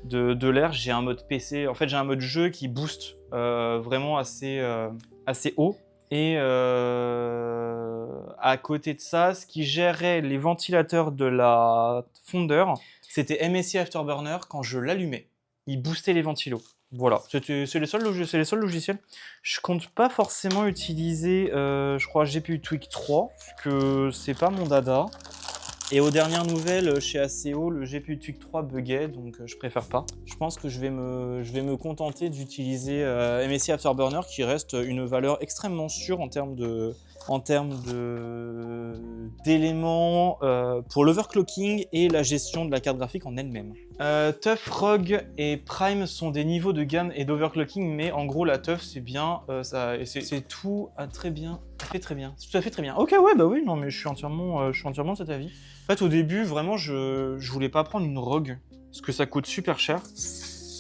de l'air. J'ai un mode PC, en fait j'ai un mode jeu qui booste vraiment assez haut. Et à côté de ça, ce qui gérait les ventilateurs de la Founder, c'était MSI Afterburner. Quand je l'allumais, il boostait les ventilos. Voilà, c'est les seuls logiciels. Je compte pas forcément utiliser, je crois, GPU Tweak 3, parce que c'est pas mon dada. Et aux dernières nouvelles, chez ACO, le GPU Tweak 3 buguait, donc je préfère pas. Je pense que je vais me contenter d'utiliser MSI Afterburner, qui reste une valeur extrêmement sûre en termes d'éléments pour l'overclocking et la gestion de la carte graphique en elle-même. TUF, ROG et Prime sont des niveaux de gamme et d'overclocking, mais en gros la TUF c'est bien, c'est tout très bien, fait très bien, c'est tout à fait très bien. Ok, ouais, bah oui, non mais je suis entièrement de cet avis. En fait au début vraiment je voulais pas prendre une ROG parce que ça coûte super cher.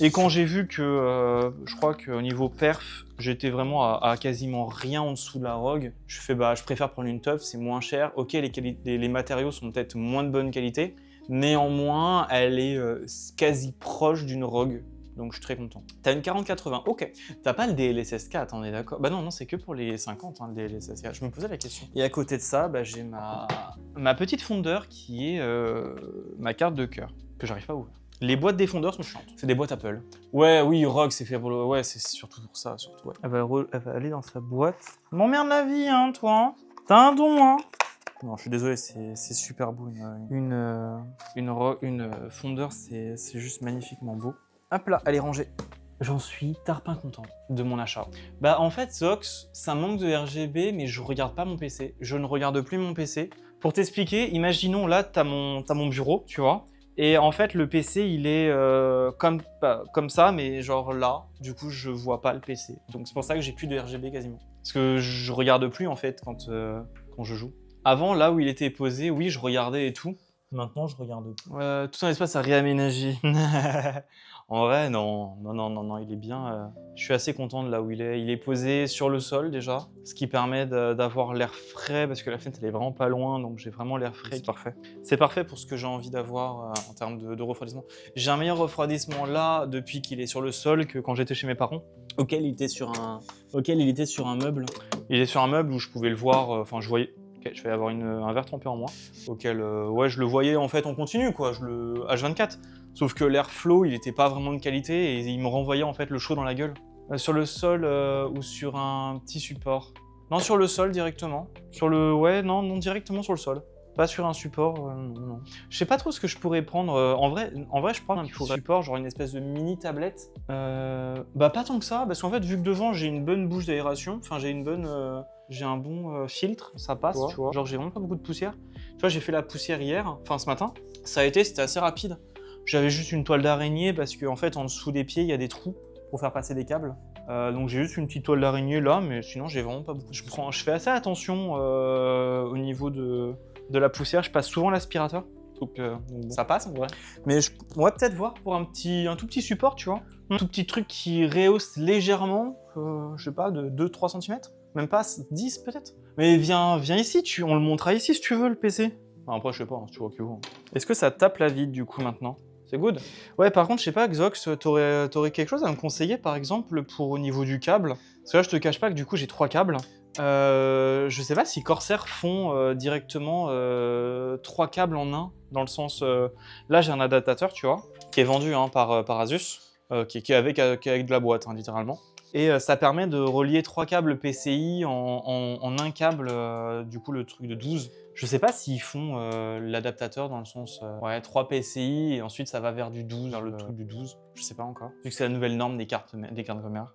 Et quand j'ai vu que, je crois qu'au niveau perf, j'étais vraiment à quasiment rien en dessous de la ROG, je fais bah je préfère prendre une TUF, c'est moins cher. Ok, les matériaux sont peut-être moins de bonne qualité, néanmoins elle est quasi proche d'une ROG. Donc je suis très content. T'as une 4080, ok. T'as pas le DLSS 4, on est d'accord? Bah non, c'est que pour les 50, hein, le DLSS 4. Je me posais la question. Et à côté de ça, bah, j'ai ma petite fondeur qui est ma carte de cœur, que j'arrive pas à ouvrir. Les boîtes des fondeurs sont chiantes. C'est des boîtes Apple. Ouais, oui, ROG, c'est fait pour le... Ouais, c'est surtout pour ça, surtout, ouais. Elle va aller dans sa boîte. M'emmerde la vie, hein, toi, hein. T'as un don, hein. Non, je suis désolé, c'est super beau. Une fondeur, c'est juste magnifiquement beau. Hop là, elle est rangée. J'en suis tarpin content de mon achat. Bah en fait, Zox, ça manque de RGB, mais je regarde pas mon PC. Je ne regarde plus mon PC. Pour t'expliquer, imaginons là, t'as mon bureau, tu vois. Et en fait, le PC, il est comme ça, mais genre là. Du coup, je vois pas le PC. Donc c'est pour ça que j'ai plus de RGB quasiment. Parce que je regarde plus en fait quand je joue. Avant, là où il était posé, oui, je regardais et tout. Maintenant, je regarde plus. Tout un espace à réaménager. En vrai, non, il est bien. Je suis assez content de là où il est. Il est posé sur le sol déjà, ce qui permet d'avoir l'air frais, parce que la fenêtre elle est vraiment pas loin, donc j'ai vraiment l'air frais. C'est parfait. C'est parfait pour ce que j'ai envie d'avoir en termes de refroidissement. J'ai un meilleur refroidissement là depuis qu'il est sur le sol que quand j'étais chez mes parents, auquel il était sur un meuble. Il est sur un meuble où je pouvais le voir. Enfin, je voyais. Ok, je vais avoir un verre trempé en moi, auquel ouais, je le voyais en fait en continu, quoi, H24. Sauf que l'airflow, il était pas vraiment de qualité et il me renvoyait en fait le chaud dans la gueule. Sur le sol ou sur un petit support? Non, sur le sol directement. Ouais, non, directement sur le sol. Pas sur un support, non. Je sais pas trop ce que je pourrais prendre. En vrai, je prends un petit support, genre une espèce de mini tablette. Bah pas tant que ça, parce qu'en fait, vu que devant j'ai une bonne bouche d'aération, enfin j'ai un bon filtre, ça passe, tu vois. Genre j'ai vraiment pas beaucoup de poussière. Tu vois, j'ai fait la poussière hier, enfin ce matin. C'était assez rapide. J'avais juste une toile d'araignée parce qu'en fait en dessous des pieds il y a des trous pour faire passer des câbles. Donc j'ai juste une petite toile d'araignée là, mais sinon j'ai vraiment pas beaucoup. Je fais assez attention au niveau de la poussière, je passe souvent l'aspirateur. Donc bon. Ça passe en vrai. Mais on va peut-être voir pour un tout petit support, tu vois. Un tout petit truc qui rehausse légèrement, je sais pas, de 2-3 cm. Même pas 10 peut-être. Mais viens ici, on le montrera ici si tu veux le PC. Enfin, après je sais pas, hein, si tu vois que vous. Est-ce que ça tape la vide du coup maintenant? C'est good. Ouais, par contre, je sais pas, Xox, t'aurais quelque chose à me conseiller, par exemple, pour au niveau du câble? Parce que là, je te cache pas que du coup, j'ai 3 câbles. Je sais pas si Corsair font directement 3 câbles en un, dans le sens... là, j'ai un adaptateur, tu vois, qui est vendu hein, par Asus, qui est avec de la boîte, hein, littéralement. Et ça permet de relier 3 câbles PCI en un câble, du coup, le truc de 12. Je sais pas s'ils font l'adaptateur dans le sens ouais, 3 PCI et ensuite ça va vers du 12, vers le truc du 12. Je sais pas encore. Vu que c'est la nouvelle norme des cartes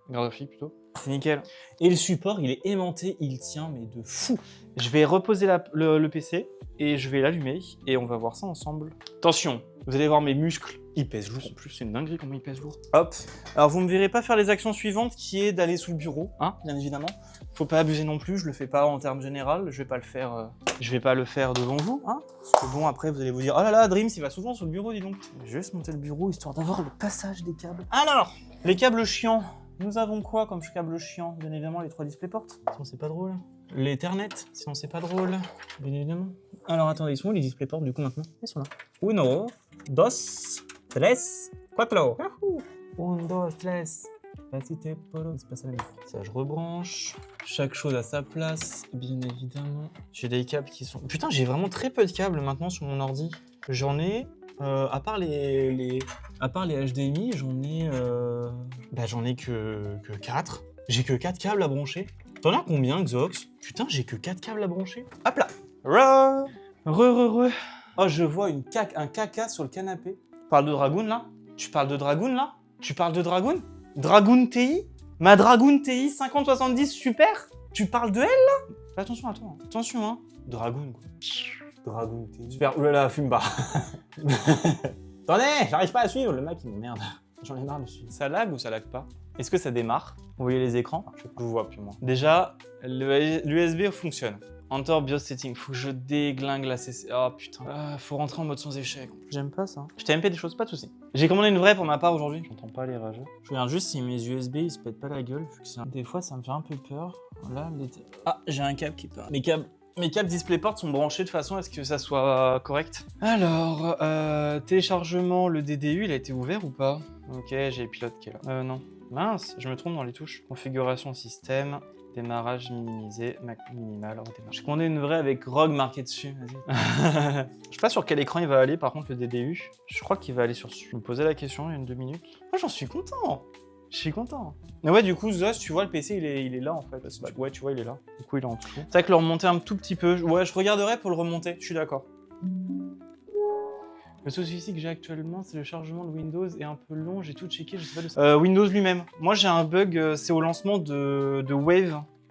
graphiques plutôt. C'est nickel. Et le support, il est aimanté, il tient mais de fou. Je vais reposer le PC et je vais l'allumer et on va voir ça ensemble. Attention, vous allez voir mes muscles Il pèse lourd. En plus, c'est une dinguerie comment il pèse lourd. Hop. Alors, vous me verrez pas faire les actions suivantes, qui est d'aller sous le bureau, hein, bien évidemment. Faut pas abuser non plus, je le fais pas en termes général, je vais pas le faire devant vous, hein. Parce que bon, après, vous allez vous dire, oh là là, Dreams, il va souvent sur le bureau, dis donc. Je vais juste monter le bureau, histoire d'avoir le passage des câbles. Alors, les câbles chiants. Nous avons quoi comme câble chiant? Bien évidemment, les 3 DisplayPort, sinon c'est pas drôle. L'Ethernet, sinon c'est pas drôle, bien évidemment. Alors attendez, ils sont où les DisplayPort du coup maintenant? Ils sont là. Uno, dos, tres, cuatro. Un, dos, tres. C'est pas ça, ça, je rebranche. Chaque chose à sa place, bien évidemment. J'ai des câbles qui sont... Putain, j'ai vraiment très peu de câbles maintenant sur mon ordi. J'en ai... à part les HDMI, j'en ai que 4. J'ai que 4 câbles à brancher. T'en as combien, Xox? Putain, j'ai que 4 câbles à brancher. Hop là. Re. Oh, je vois un caca sur le canapé. Tu parles de Dragoon, là? Tu parles de Dragoon, là? Tu parles de Dragoon? Dragoon TI? Ma Dragoon TI 5070 super? Tu parles de elle, là? Fais attention à toi. Hein. Attention, hein. Dragoon, quoi. Dragoon TI. Super. Oulala, fume pas. Attendez, j'arrive pas à suivre. Le mec, il m'emmerde. J'en ai marre de suivre. Ça lag ou ça lag pas? Est-ce que ça démarre? Vous voyez les écrans? Je vous vois plus, moi. Déjà, l'USB fonctionne. Enter BIOS Setting. Faut que je déglingue la CC. Oh putain. Faut rentrer en mode sans échec. J'aime pas ça. Je t'ai MP des choses, pas de soucis. J'ai commandé une vraie pour ma part aujourd'hui. J'entends pas les rageux. Je regarde juste si mes USB ils se pètent pas la gueule. Vu que des fois, ça me fait un peu peur. Là, ah, j'ai un câble qui part. Mes câbles DisplayPort sont branchés de façon à ce que ça soit correct. Alors, téléchargement, le DDU, il a été ouvert ou pas? Ok, j'ai le pilote qui est là. Non. Mince, je me trompe dans les touches. Configuration système, démarrage minimisé, Mac minimal, redémarrage. J'ai commandé une vraie avec ROG marqué dessus, vas-y. Je sais pas sur quel écran il va aller par contre le DDU. Je crois qu'il va aller sur... Je me posais la question il y a 2 minutes. Moi j'en suis content. Je suis content. Mais ouais, du coup, Zos, tu vois, le PC, il est là, en fait. Ouais, tu vois, il est là. Du coup, il est en dessous. C'est vrai que le remonter un tout petit peu... Ouais, je regarderai pour le remonter. Je suis d'accord. Le souci que j'ai actuellement, c'est le chargement de Windows est un peu long. J'ai tout checké, je sais pas de ça. Windows lui-même. Moi, j'ai un bug, c'est au lancement de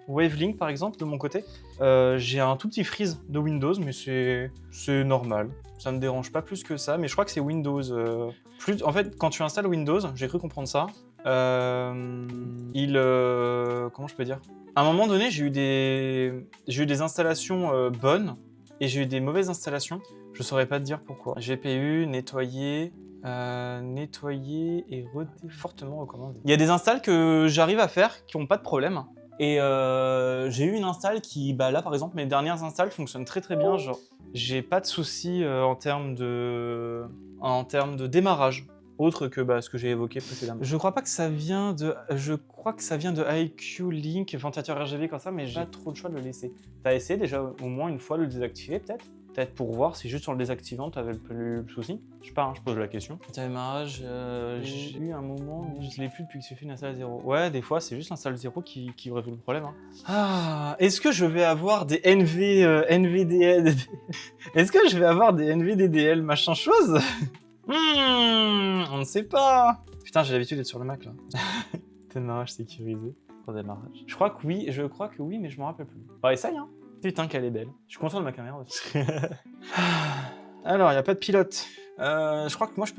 Wavelink, par exemple, de mon côté. J'ai un tout petit freeze de Windows, mais c'est normal. Ça me dérange pas plus que ça, mais je crois que c'est Windows. En fait, quand tu installes Windows, j'ai cru comprendre ça. Comment je peux dire? À un moment donné, j'ai eu des installations bonnes et j'ai eu des mauvaises installations. Je saurais pas te dire pourquoi. GPU, nettoyer et fortement recommandé. Il y a des installs que j'arrive à faire qui n'ont pas de problème. Et j'ai eu une install qui, là par exemple, mes dernières installs fonctionnent très très bien. Genre, j'ai pas de soucis en termes de démarrage. Autre que ce que j'ai évoqué précédemment. Je crois que ça vient de IQ Link, ventilateur RGB comme ça, mais j'ai pas trop le choix de le laisser. T'as essayé déjà au moins une fois de le désactiver peut-être? Peut-être pour voir si juste en le désactivant t'avais le souci? Je sais pas, je pose la question. Démarrage, j'ai eu un moment, mais je l'ai plus depuis que j'ai fait une install 0. Ouais, des fois c'est juste l'install 0 qui résout le problème. Hein. Ah, est-ce que je vais avoir des NVDL Est-ce que je vais avoir des NVDDL machin chose? On ne sait pas. Putain, j'ai l'habitude d'être sur le Mac là. Démarrage sécurisé. Redémarrage. Je crois que oui, mais je m'en rappelle plus. Bah essaye hein. Putain qu'elle est belle. Je suis content de ma caméra aussi. Alors, il n'y a pas de pilote. Je crois que moi je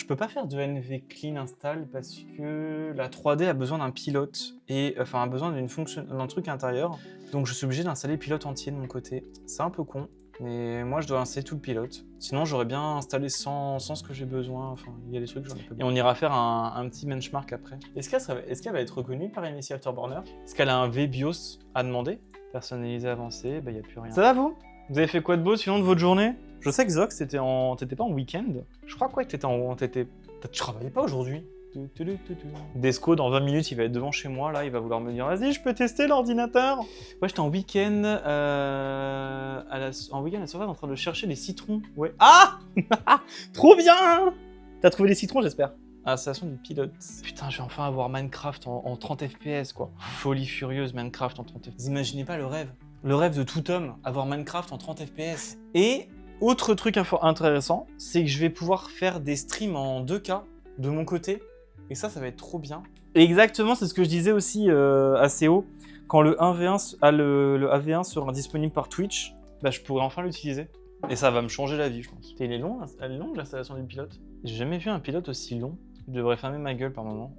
peux pas faire de NV Clean Install parce que la 3D a besoin d'un pilote et a besoin d'un truc intérieur. Donc je suis obligé d'installer le pilote entier de mon côté. C'est un peu con. Mais moi, je dois installer tout le pilote. Sinon, j'aurais bien installé sans ce que j'ai besoin. Enfin, il y a des trucs que j'en ai pas besoin. Et on ira faire un petit benchmark après. Est-ce qu'elle va être reconnue par NEC Afterburner? Est-ce qu'elle a un VBIOS à demander? Personnalisé avancé, il n'y a plus rien. Ça va vous? Vous avez fait quoi de beau sinon de votre journée? Je sais que Zox, t'étais pas en week-end. Je crois que tu travaillais pas aujourd'hui. Desco, dans 20 minutes, il va être devant chez moi, là, il va vouloir me dire « Vas-y, je peux tester l'ordinateur ?» Ouais, j'étais en week-end, en week-end à la surface en train de chercher des citrons. Ouais. Ah trop bien. T'as trouvé les citrons, j'espère. Installation du pilote. Putain, je vais enfin avoir Minecraft en 30 FPS, quoi. Folie furieuse, Minecraft en 30 FPS. Vous imaginez pas le rêve? Le rêve de tout homme, avoir Minecraft en 30 FPS. Et, autre truc intéressant, c'est que je vais pouvoir faire des streams en 2K de mon côté. Et ça va être trop bien. Et exactement, c'est ce que je disais aussi à CO. Quand le 1v1, le AV1 sera disponible par Twitch, je pourrai enfin l'utiliser. Et ça va me changer la vie, je pense. Elle est longue l'installation du pilote? J'ai jamais vu un pilote aussi long. Je devrais fermer ma gueule par moment.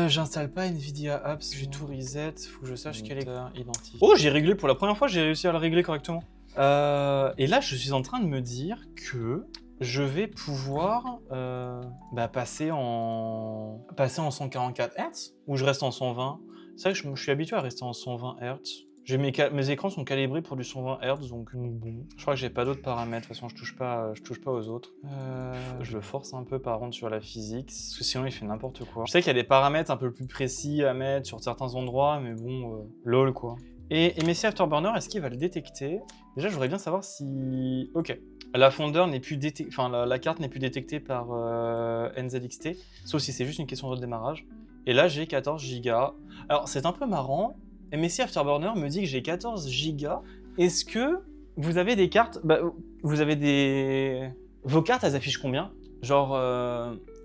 J'installe pas Nvidia Apps, j'ai tout reset, faut que je sache quel est identifié. Oh, j'ai réglé pour la première fois, j'ai réussi à le régler correctement. Et là, je suis en train de me dire que je vais pouvoir passer en 144 Hz ou je reste en 120. C'est vrai que je suis habitué à rester en 120 Hz. Mes écrans sont calibrés pour du 120 Hz, donc bon. Je crois que j'ai pas d'autres paramètres, de toute façon je touche pas aux autres. Je le force un peu par contre sur la physique, parce que sinon il fait n'importe quoi. Je sais qu'il y a des paramètres un peu plus précis à mettre sur certains endroits, mais bon, lol quoi. Et MSI Afterburner, est-ce qu'il va le détecter? Déjà, je voudrais bien savoir si... Ok, la fondeur n'est plus détectée, enfin la carte n'est plus détectée par NZXT, sauf si c'est juste une question de démarrage. Et là, j'ai 14 Go. Alors, c'est un peu marrant. MSI Afterburner me dit que j'ai 14 Go. Est-ce que vous avez des cartes... Vos cartes, elles affichent combien? Genre,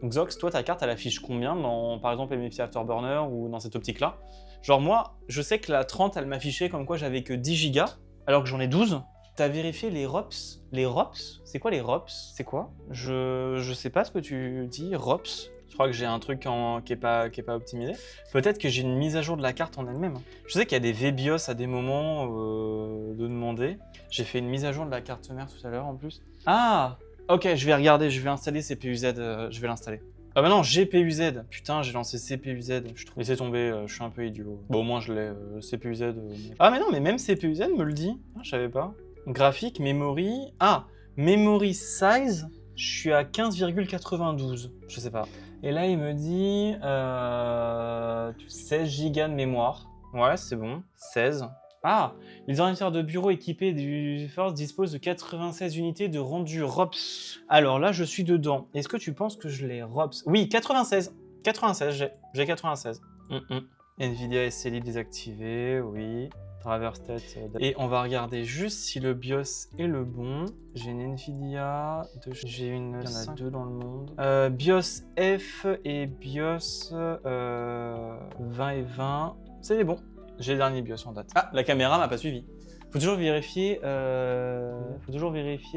Xox, toi, ta carte, elle affiche combien dans, par exemple, MSI Afterburner ou dans cette optique-là? Genre, moi, je sais que la 30, elle m'affichait comme quoi j'avais que 10 Go, alors que j'en ai 12. T'as vérifié les ROPS? Les ROPS? C'est quoi les ROPS? C'est quoi? Je sais pas ce que tu dis, ROPS. Je crois que j'ai un truc qui est pas optimisé. Peut-être que j'ai une mise à jour de la carte en elle-même. Je sais qu'il y a des VBIOS à des moments de demander. J'ai fait une mise à jour de la carte mère tout à l'heure en plus. Ah! Ok, je vais regarder, je vais installer CPUZ, je vais l'installer. Ah bah non, GPUZ. Putain, j'ai lancé CPUZ. Laissez tomber, je suis un peu idiot. Bon, au moins je l'ai, CPUZ. Ah mais non, mais même CPUZ me le dit. Ah, je savais pas. Graphique, memory... Ah, memory size, je suis à 15,92. Je sais pas. Et là, il me dit 16 Go de mémoire. Ouais, c'est bon. 16. Ah, les ordinateurs de bureau équipés du Force disposent de 96 unités de rendu ROPS. Alors là, je suis dedans. Est-ce que tu penses que je l'ai ROPS? Oui, 96. 96, j'ai 96. Nvidia SLI désactivé, oui. Driver stat. Et on va regarder juste si le BIOS est le bon. J'ai une Nvidia, j'ai une... Il y en a deux dans le monde. BIOS F et BIOS 20 et 20. C'est les bons. J'ai le dernier BIOS en date. Ah, la caméra m'a pas suivi. Faut toujours vérifier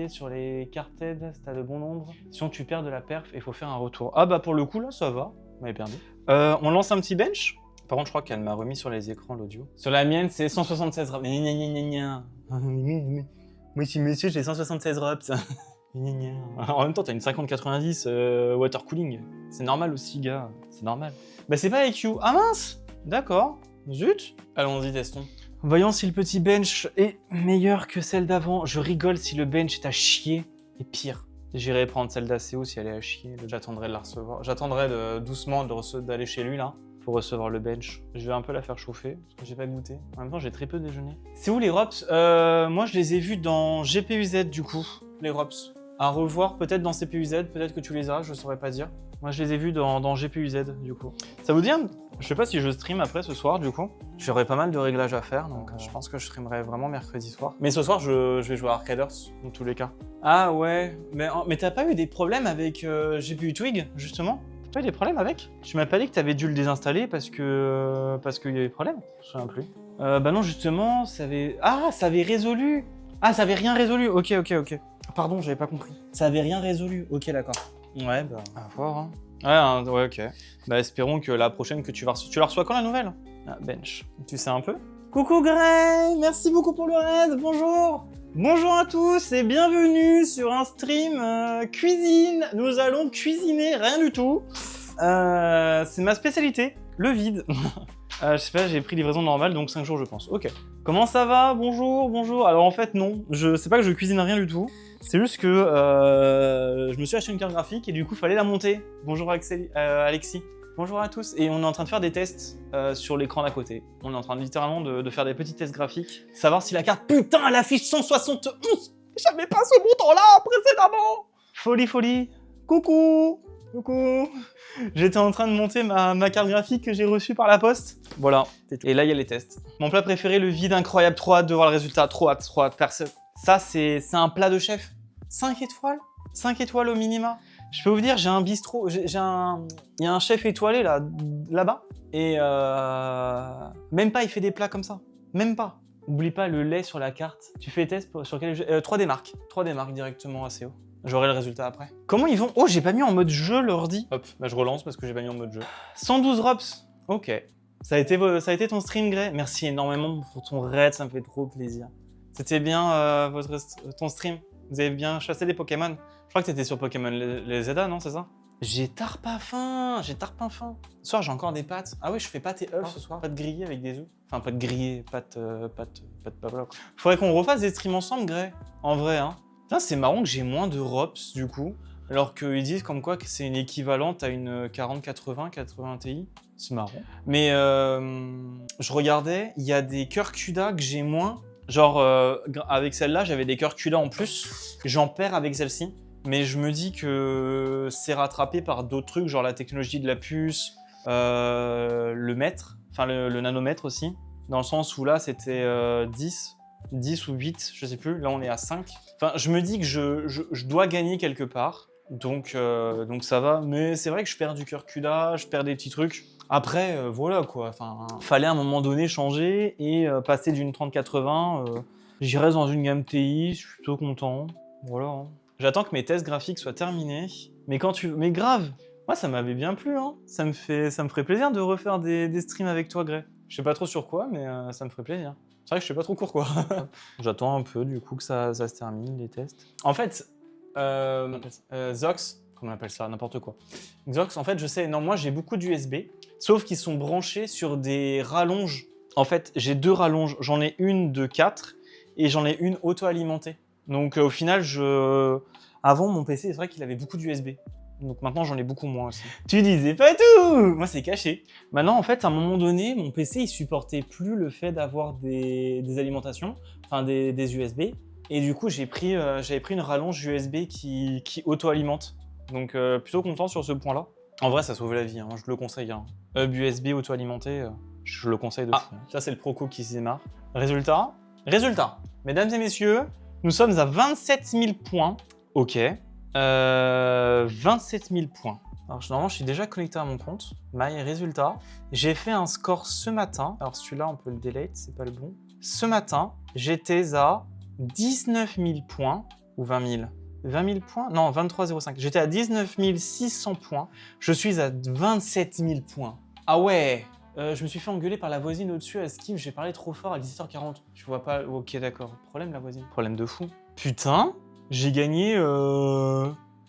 sur les cartes TED si t'as de bons nombres. Sinon tu perds de la perf et il faut faire un retour. Ah bah pour le coup là ça va, vous m'avez perdu. On lance un petit bench. Par contre je crois qu'elle m'a remis sur les écrans l'audio. Sur la mienne c'est 176 ROPS. Moi si monsieur j'ai 176 ROPS. En même temps t'as une 5090 water cooling. C'est normal aussi gars, c'est normal. Bah c'est pas IQ. Ah mince. D'accord. Zut. Allons-y testons. Voyons si le petit bench est meilleur que celle d'avant. Je rigole si le bench est à chier et pire. J'irai prendre celle d'ACO si elle est à chier. J'attendrai de la recevoir. J'attendrai doucement d'aller chez lui là pour recevoir le bench. Je vais un peu la faire chauffer parce que j'ai pas goûté. En même temps j'ai très peu déjeuné. C'est où les ROPS? Moi je les ai vus dans GPUZ du coup. Les ROPS. À revoir peut-être dans CPUZ, peut-être que tu les as, je saurais pas dire. Moi je les ai vus dans GPUZ du coup. Ça vous dit? Je sais pas si je stream après ce soir du coup. J'aurai pas mal de réglages à faire donc je pense que je streamerai vraiment mercredi soir. Mais ce soir je vais jouer à Arcaders dans tous les cas. Ah ouais, mais t'as pas eu des problèmes avec GPU Twig justement? T'as pas eu des problèmes avec? Tu m'as pas dit que t'avais dû le désinstaller parce qu'il y avait des problèmes? Je me souviens plus. Bah non justement, ça avait... Ah, ça avait résolu! Ah, ça avait rien résolu, ok. Pardon, j'avais pas compris. Ça avait rien résolu, ok d'accord. Ouais, bah, à voir. Hein. Ouais, ok. Bah, espérons que la prochaine que tu vas recevoir... Tu la reçois quand la nouvelle? Ah, bench. Tu sais un peu? Coucou Grey, merci beaucoup pour le raid, bonjour. Bonjour à tous et bienvenue sur un stream cuisine. Nous allons cuisiner, rien du tout. C'est ma spécialité, le vide. Je sais pas, j'ai pris livraison normale, donc 5 jours je pense. Ok. Comment ça va? Bonjour. Alors en fait non, c'est pas que je cuisine rien du tout. C'est juste que je me suis acheté une carte graphique et du coup fallait la monter. Bonjour Alexis. Bonjour à tous. Et on est en train de faire des tests sur l'écran d'à côté. On est en train littéralement de faire des petits tests graphiques. Savoir si la carte, putain, elle affiche 171. J'avais pas ce bouton là précédemment. Folie. Coucou. J'étais en train de monter ma carte graphique que j'ai reçue par la poste. Voilà. Et là, il y a les tests. Mon plat préféré, le vide incroyable. Trop hâte de voir le résultat. Trop hâte. Personne. Ça, c'est un plat de chef. 5 étoiles. 5 étoiles au minima. Je peux vous dire, j'ai un bistrot. Il y a un chef étoilé là-bas. Et même pas, il fait des plats comme ça. Même pas. Oublie pas le lait sur la carte. Tu fais les tests sur quel... 3D marques. 3D marques directement ACO. J'aurai le résultat après. Comment ils vont? Oh, j'ai pas mis en mode jeu l'ordi. Hop, bah je relance parce que j'ai pas mis en mode jeu. 112 ROPS. Ok. Ça a été ton stream, Grey. Merci énormément pour ton raid, ça me fait trop plaisir. C'était bien ton stream. Vous avez bien chassé des Pokémon. Je crois que t'étais sur Pokémon les Zelda, non, c'est ça? J'ai tard pas faim. Ce soir, j'ai encore des pâtes. Ah oui, je fais pâtes et œufs ce soir. Pâtes grillées avec des œufs. Enfin, pâtes grillées, pâtes pavlova. Faudrait qu'on refasse des streams ensemble, Grey. En vrai, hein. Putain, c'est marrant que j'ai moins de ROPS, du coup. Alors qu'ils disent comme quoi que c'est une équivalente à une 4080, 80 Ti. C'est marrant. Mais je regardais, il y a des cœurs CUDA que j'ai moins. Genre, avec celle-là, j'avais des cœurs CUDA en plus. J'en perds avec celle-ci. Mais je me dis que c'est rattrapé par d'autres trucs, genre la technologie de la puce, le mètre, enfin le nanomètre aussi. Dans le sens où là, c'était 10 ou 8, je sais plus. Là, on est à 5. Enfin, je me dis que je dois gagner quelque part. Donc ça va. Mais c'est vrai que je perds du cœur CUDA, je perds des petits trucs. Après, voilà quoi. Enfin, fallait à un moment donné changer et passer d'une 3080. J'y reste dans une gamme TI, je suis plutôt content. Voilà. Hein. J'attends que mes tests graphiques soient terminés. Mais mais grave, moi ça m'avait bien plu. Hein. Ça me ferait plaisir de refaire des streams avec toi, Grey. Je sais pas trop sur quoi, mais ça me ferait plaisir. C'est vrai que je suis pas trop court, quoi. J'attends un peu, du coup, que ça se termine, les tests. En fait, Zox, comment on appelle ça, n'importe quoi. Zox, en fait, je sais, non, moi, j'ai beaucoup d'USB, sauf qu'ils sont branchés sur des rallonges. En fait, j'ai 2 rallonges. J'en ai une de 4 et j'en ai une auto-alimentée. Donc, au final, avant, mon PC, c'est vrai qu'il avait beaucoup d'USB. Donc maintenant, j'en ai beaucoup moins aussi. Tu disais pas tout! Moi, c'est caché. Maintenant, en fait, à un moment donné, mon PC, il supportait plus le fait d'avoir des alimentations, enfin des USB. Et du coup, j'avais pris une rallonge USB qui auto-alimente. Donc, plutôt content sur ce point-là. En vrai, ça sauve la vie, hein, je le conseille. Hein. Hub USB auto-alimenté, je le conseille de fou. Ah, ça, c'est le Proco qui se démarre. Résultat, mesdames et messieurs, nous sommes à 27 000 points. Ok. 27 000 points. Alors, normalement, je suis déjà connecté à mon compte. My résultat. J'ai fait un score ce matin. Alors, celui-là, on peut le delete, c'est pas le bon. Ce matin, j'étais à 19 000 points. Ou 20 000. 20 000 points? Non, 23,05. J'étais à 19 600 points. Je suis à 27 000 points. Ah ouais! Je me suis fait engueuler par la voisine au-dessus à Skip. J'ai parlé trop fort à 17h40. Je vois pas. Ok, d'accord. Problème, la voisine. Problème de fou. Putain! J'ai gagné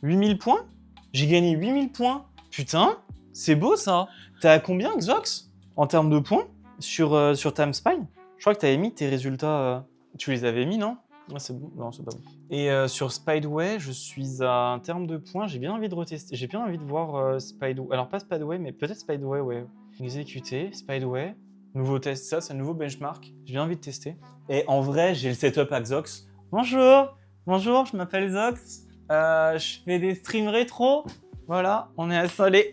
8000 points. J'ai gagné 8000 points. Putain, c'est beau ça. T'as à combien, Xox, en termes de points sur TimeSpy? Je crois que t'avais mis tes résultats. Tu les avais mis, non? Ouais, c'est bon. Non, c'est pas bon. Et sur Speedway, je suis à un terme de points. J'ai bien envie de retester. J'ai bien envie de voir Speedway. Alors, pas Speedway, mais peut-être Speedway, ouais. Exécuter, Speedway. Nouveau test, ça, c'est un nouveau benchmark. J'ai bien envie de tester. Et en vrai, j'ai le setup à Xox. Bonjour! Bonjour, je m'appelle Zox, je fais des streams rétro, voilà, on est installé.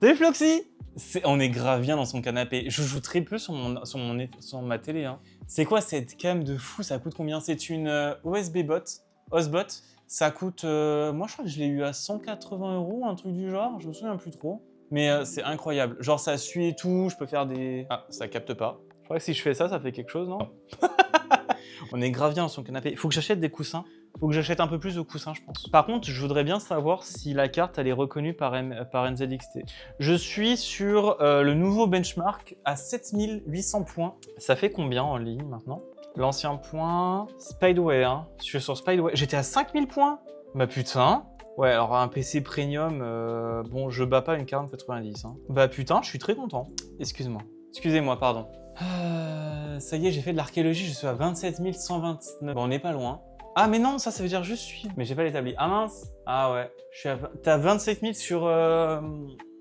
Salut Floxy! On est grave bien dans son canapé, je joue très peu sur ma télé. Hein. C'est quoi cette cam de fou, ça coûte combien? C'est une OSBot, ça coûte, moi je crois que je l'ai eu à 180 €, un truc du genre, je me souviens plus trop. Mais c'est incroyable, genre ça suit et tout, je peux faire des... Ah, ça capte pas. Je crois que si je fais ça, ça fait quelque chose, non? On est grave bien dans son canapé. Il faut que j'achète des coussins. Il faut que j'achète un peu plus de coussins, je pense. Par contre, je voudrais bien savoir si la carte, elle est reconnue par NZXT. Je suis sur le nouveau benchmark à 7800 points. Ça fait combien en ligne maintenant? L'ancien point... Speedway, hein. Je suis sur Speedway. J'étais à 5000 points. Bah putain. Ouais, alors un PC premium, bon, je bats pas une 4090. Hein. Bah putain, je suis très content. Excuse-moi. Excusez-moi, pardon. Ça y est, j'ai fait de l'archéologie, je suis à 27 129. Bon, on n'est pas loin. Ah, mais non, ça veut dire je suis. Mais j'ai pas l'établi. Ah mince. Ah ouais. T'as 27 000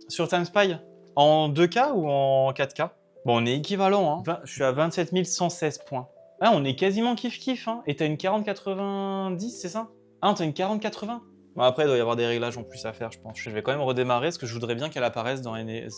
sur TimeSpy? En 2K ou en 4K? Bon, on est équivalent, hein. Je suis à 27 116 points. Ah, on est quasiment kiff-kiff, hein. Et t'as une 4090, c'est ça? Ah non, t'as une 4080? Bon, après, il doit y avoir des réglages en plus à faire, je pense. Je vais quand même redémarrer parce que je voudrais bien qu'elle apparaisse dans NZXT.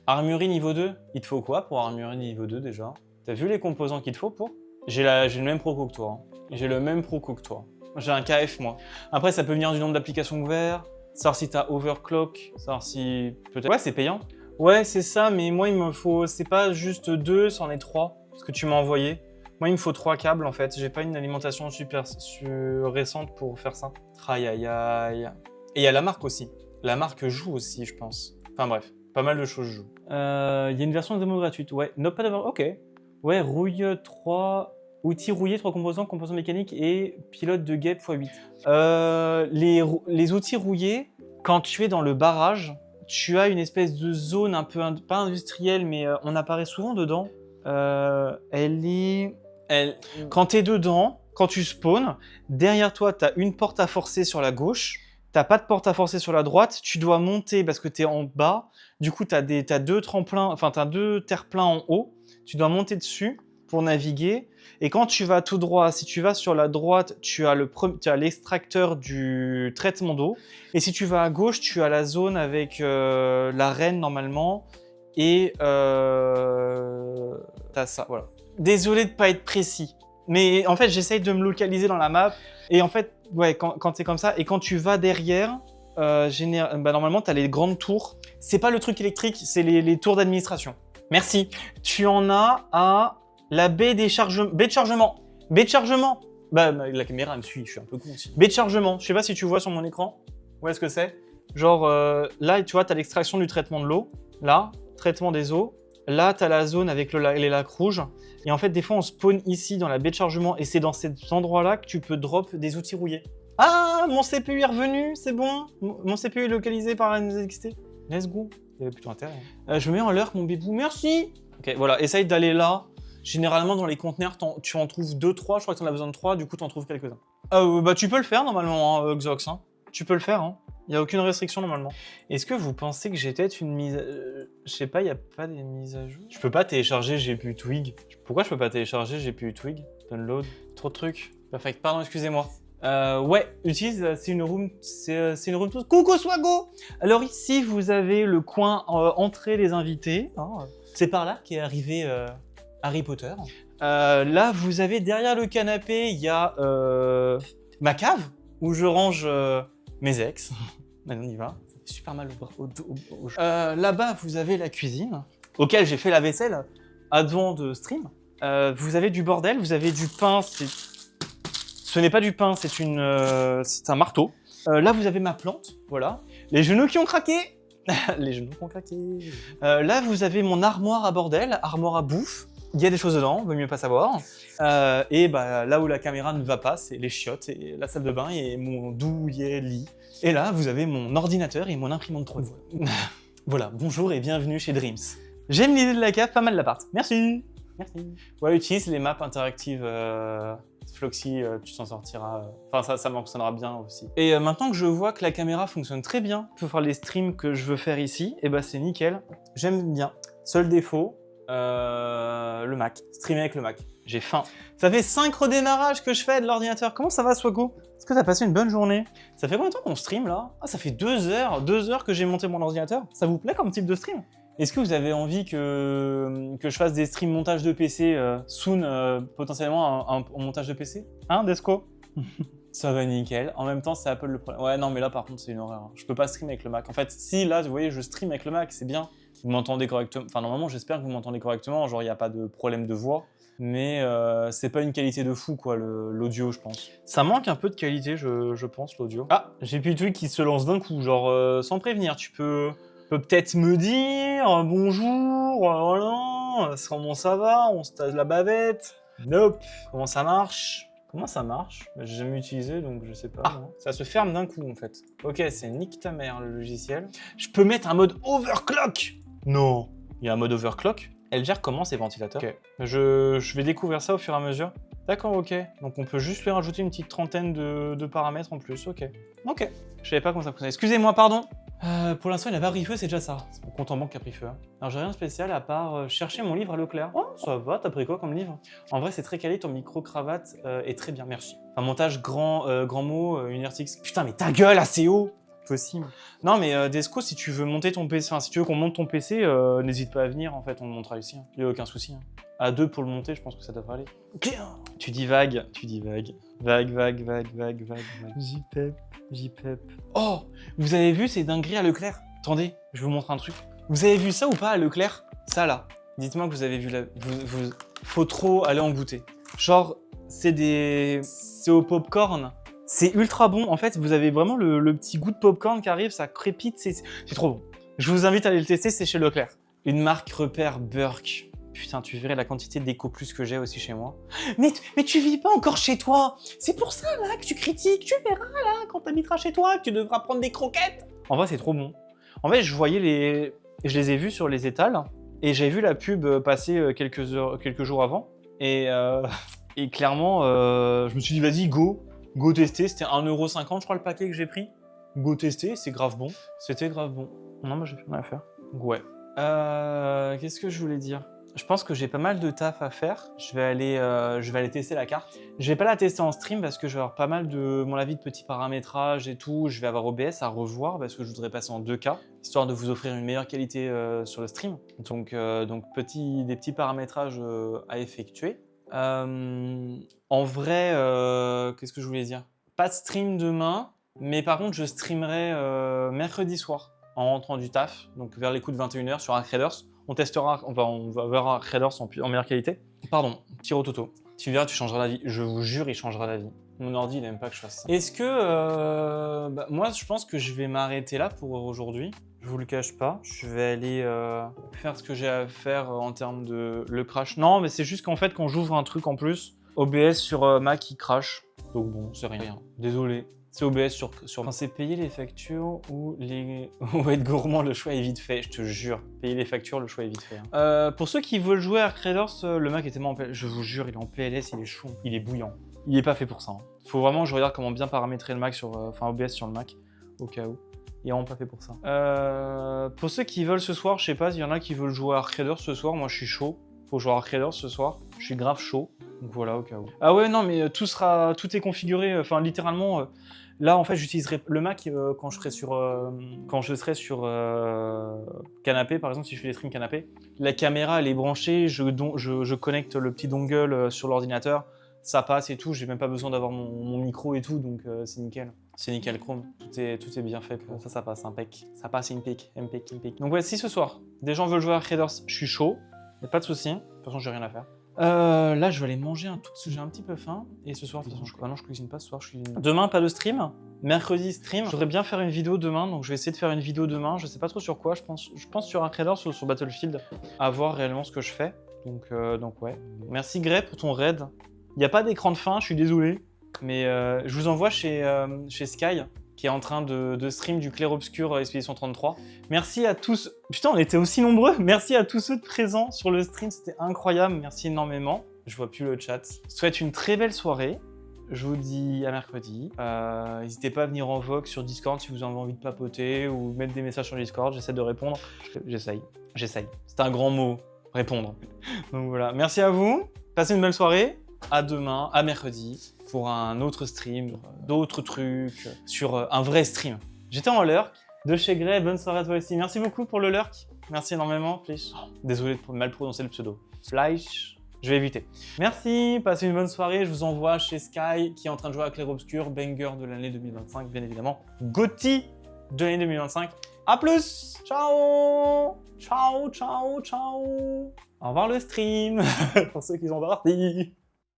Armurerie niveau 2, il te faut quoi pour armurerie niveau 2 déjà? T'as vu les composants qu'il te faut pour? J'ai le même proco que toi. Hein. J'ai le même proco que toi. J'ai un KF moi. Après, ça peut venir du nombre d'applications ouvertes, savoir si t'as overclock, savoir si... peut-être... Ouais, c'est payant. Ouais, c'est ça, mais moi, il me faut... C'est pas juste 2, c'en est 3, ce que tu m'as envoyé. Moi, il me faut 3 câbles, en fait. J'ai pas une alimentation super récente pour faire ça. Aïe, aïe, aïe. Et il y a la marque aussi. La marque joue aussi, je pense. Enfin bref, pas mal de choses jouent. Il y a une version démo gratuite. Ouais, non, pas de... Ok. Ouais, rouille 3... Outils rouillés, 3 composants, composants mécaniques et pilote de guêpe x8. Les outils rouillés, quand tu es dans le barrage, tu as une espèce de zone un peu, pas industrielle, mais on apparaît souvent dedans. Quand tu es dedans, quand tu spawns, derrière toi, tu as une porte à forcer sur la gauche. T'as pas de porte à forcer sur la droite, tu dois monter parce que tu es en bas. Du coup, tu as 2 tremplins, enfin, tu as 2 terre-pleins en haut. Tu dois monter dessus pour naviguer. Et quand tu vas tout droit, si tu vas sur la droite, tu as l'extracteur du traitement d'eau. Et si tu vas à gauche, tu as la zone avec l'arène normalement. Et t'as ça, voilà. Désolé de pas être précis. Mais en fait, j'essaye de me localiser dans la map. Et en fait, ouais, quand c'est comme ça, et quand tu vas derrière, normalement, tu as les grandes tours. C'est pas le truc électrique, c'est les tours d'administration. Merci. Tu en as à la baie de chargement. Baie de chargement. Bah, la caméra me suit, je suis un peu con aussi. Baie de chargement. Je sais pas si tu vois sur mon écran. Où est-ce que c'est? Genre, là, tu vois, tu as l'extraction du traitement de l'eau. Là, traitement des eaux. Là, tu as la zone avec les lacs rouges. Et en fait, des fois, on spawn ici dans la baie de chargement. Et c'est dans cet endroit-là que tu peux drop des outils rouillés. Ah, mon CPU est revenu, c'est bon. Mon CPU est localisé par NZXT. Let's go. Il y avait plutôt intérêt. Je me mets en lurk, mon bébou. Merci. Ok, voilà. Essaye d'aller là. Généralement, dans les conteneurs, tu en trouves 2-3. Je crois que tu en as besoin de 3. Du coup, tu en trouves quelques-uns. Bah, tu peux le faire normalement, hein, Xox. Hein. Tu peux le faire. Hein. Il n'y a aucune restriction normalement. Est-ce que vous pensez que j'ai peut-être une mise... je sais pas, il n'y a pas des mises à jour. Je peux pas télécharger GPU Twig. Pourquoi je peux pas télécharger GPU Twig? Download. Trop de trucs. Perfect. Pardon, excusez-moi. Ouais, utilise, c'est une room tour. Coucou Swago. Alors ici, vous avez le coin entrée les invités. Hein. C'est par là qu'est arrivé Harry Potter. Là, vous avez derrière le canapé, il y a ma cave où je range mes ex. Maintenant, on y va. Ça fait super mal au dos. Là-bas, vous avez la cuisine, auquel j'ai fait la vaisselle avant de stream. Vous avez du bordel, vous avez du pain. Ce n'est pas du pain, c'est un marteau. Là, vous avez ma plante, voilà. Les genoux qui ont craqué. Les genoux qui ont craqué. Là, vous avez mon armoire à bordel, armoire à bouffe. Il y a des choses dedans, vaut mieux pas savoir. Et bah, là où la caméra ne va pas, c'est les chiottes et la salle de bain et mon douillet lit. Et là, vous avez mon ordinateur et mon imprimante 3D. Voilà, bonjour et bienvenue chez Dreams. J'aime l'idée de la cave, pas mal l'appart. Merci. Merci. Ouais, utilise les maps interactives Floxy, tu t'en sortiras. Enfin, ça fonctionnera bien aussi. Et maintenant que je vois que la caméra fonctionne très bien pour faire les streams que je veux faire ici, et bah c'est nickel. J'aime bien. Seul défaut, le Mac. Streamer avec le Mac. J'ai faim. Ça fait 5 redémarrages que je fais de l'ordinateur. Comment ça va, Swago? Est-ce que t'as passé une bonne journée? Ça fait combien de temps qu'on stream là? Ah, ça fait 2 heures. 2 heures que j'ai monté mon ordinateur. Ça vous plaît comme type de stream? Est-ce que vous avez envie que je fasse des streams montage de PC soon, potentiellement un montage de PC? Hein, Desco? Ça va nickel. En même temps, c'est Apple le problème. Ouais, non, mais là, par contre, c'est une horreur. Je peux pas stream avec le Mac. En fait, si là, vous voyez, je stream avec le Mac, c'est bien. Vous m'entendez correctement. Enfin, normalement, j'espère que vous m'entendez correctement. Genre, il n'y a pas de problème de voix. Mais c'est pas une qualité de fou, quoi, l'audio, je pense. Ça manque un peu de qualité, je pense, l'audio. Ah, j'ai plus de trucs qui se lancent d'un coup. Genre, sans prévenir, tu peux peut-être me dire bonjour, voilà, comment ça va, on se tasse la bavette. Nope. Comment ça marche? Comment ça marche? J'ai jamais utilisé, donc je sais pas. Ah, ça se ferme d'un coup, en fait. Ok, c'est nique ta mère, le logiciel. Je peux mettre un mode overclock? Non. Il y a un mode overclock? Elle gère comment ces ventilateurs? Ok. Je vais découvrir ça au fur et à mesure. D'accord, ok. Donc on peut juste lui rajouter une petite trentaine de paramètres en plus, ok. Ok. Je savais pas comment ça fonctionnait. Excusez-moi, pardon. Pour l'instant, il a pas pris feu, c'est déjà ça. C'est mon compte en banque qui a pris feu. Hein. Alors, j'ai rien de spécial à part chercher mon livre à Leclerc. Oh, ça va, t'as pris quoi comme livre? En vrai, c'est très quali, ton micro-cravate est très bien, merci. Un montage grand mot, une RTX. Putain, mais ta gueule, assez haut! Possible. Non, mais Desco, si tu veux monter ton PC, enfin, si tu veux qu'on monte ton PC, n'hésite pas à venir, en fait, on le montera ici. Hein. Il n'y a aucun souci. Hein. À 2 pour le monter, je pense que ça devrait aller. Tu dis vague, tu dis vague. Vague. JPEP. Oh, vous avez vu ces dingueries à Leclerc? Attendez, je vous montre un truc. Vous avez vu ça ou pas à Leclerc? Ça là. Dites-moi que vous avez vu la... Faut trop aller en goûter. Genre, c'est au popcorn. C'est ultra bon. En fait, vous avez vraiment le petit goût de popcorn qui arrive, ça crépite, c'est trop bon. Je vous invite à aller le tester, c'est chez Leclerc. Une marque repère Burke. Putain, tu verrais la quantité d'éco plus que j'ai aussi chez moi. Mais tu vis pas encore chez toi. C'est pour ça, là, que tu critiques. Tu verras, là, quand t'habiteras chez toi, que tu devras prendre des croquettes. En vrai, c'est trop bon. En fait, je les ai vus sur les étals. Et j'ai vu la pub passer quelques jours avant. Et clairement, je me suis dit, vas-y, go tester. C'était 1,50 €, je crois, le paquet que j'ai pris. Go tester, c'est grave bon. C'était grave bon. Non, moi, j'ai plus rien à faire. Ouais. Qu'est-ce que je voulais dire? Je pense que j'ai pas mal de taf à faire. Je vais aller tester la carte. Je vais pas la tester en stream parce que je vais avoir pas mal de, mon avis, de petits paramétrages et tout. Je vais avoir OBS à revoir parce que je voudrais passer en 2K, histoire de vous offrir une meilleure qualité sur le stream. Donc des petits paramétrages à effectuer. En vrai, qu'est-ce que je voulais dire? Pas de stream demain, mais par contre, je streamerai mercredi soir en rentrant du taf, donc vers les coups de 21 h sur Arcraders. On testera, on va voir Arcraders en meilleure qualité. Pardon, petit rototo. Tu verras, tu changeras la vie. Je vous jure, il changera la vie. Mon ordi, il aime pas que je fasse ça. Est-ce que... moi, je pense que je vais m'arrêter là pour aujourd'hui. Je vous le cache pas. Je vais aller faire ce que j'ai à faire en termes de le crash. Non, mais c'est juste qu'en fait, quand j'ouvre un truc en plus, OBS sur Mac, il crash. Donc bon, c'est rien. Désolé. C'est OBS sur... Quand c'est payer les factures ou être gourmand, le choix est vite fait, je te jure. Payer les factures, le choix est vite fait. Hein. Pour ceux qui veulent jouer à Arcraders, le Mac est tellement en PLS. Je vous jure, il est en PLS, il est chaud, il est bouillant. Il est pas fait pour ça. Hein. Faut vraiment que je regarde comment bien paramétrer le Mac sur... OBS sur le Mac, au cas où. Il est vraiment pas fait pour ça. Pour ceux qui veulent ce soir, je sais pas, s'il y en a qui veulent jouer à Arcraders ce soir, moi je suis chaud. Faut jouer à Arcraders ce soir, je suis grave chaud. Donc voilà, au cas où. Ah ouais, non, mais tout est configuré, enfin littéralement... Là, en fait, j'utiliserai le Mac quand je serai sur canapé, par exemple, si je fais des streams canapé. La caméra, elle est branchée, je connecte le petit dongle sur l'ordinateur, ça passe et tout, j'ai même pas besoin d'avoir mon micro et tout, donc c'est nickel. C'est nickel Chrome, tout est bien fait, ça passe, impec. Ça passe, impec. Donc ouais, si ce soir, des gens veulent jouer à Arcraders, je suis chaud, y'a pas de souci, de toute façon, j'ai rien à faire. Là, je vais aller manger un tout parce que j'ai un petit peu faim. Et ce soir, de toute façon, je cuisine pas ce soir. Demain, pas de stream. Mercredi, stream. Je voudrais bien faire une vidéo demain, donc je vais essayer de faire une vidéo demain. Je sais pas trop sur quoi. Je pense sur Arcraders ou sur Battlefield. À voir réellement ce que je fais. Donc ouais. Merci Grey pour ton raid. Il n'y a pas d'écran de fin, je suis désolé. Mais je vous envoie chez Sky, qui est en train de stream du Clair Obscur Expédition 33. Merci à tous. Putain, on était aussi nombreux. Merci à tous ceux présents sur le stream, c'était incroyable. Merci énormément. Je vois plus le chat. Je vous souhaite une très belle soirée. Je vous dis à mercredi. N'hésitez pas à venir en vogue sur Discord si vous avez envie de papoter ou mettre des messages sur Discord. J'essaie de répondre. J'essaye. C'est un grand mot, répondre. Donc voilà. Merci à vous. Passez une belle soirée. À demain, à mercredi, pour un autre stream, d'autres trucs, sur un vrai stream. J'étais en lurk de chez Grey, bonne soirée à toi aussi. Merci beaucoup pour le lurk. Merci énormément, Fleisch. Désolé de mal prononcer le pseudo. Fleisch, je vais éviter. Merci, passez une bonne soirée. Je vous envoie chez Sky, qui est en train de jouer à Clair Obscur, banger de l'année 2025, bien évidemment. GOTY de l'année 2025. A plus. Ciao. Ciao. Au revoir le stream, pour ceux qui sont partis.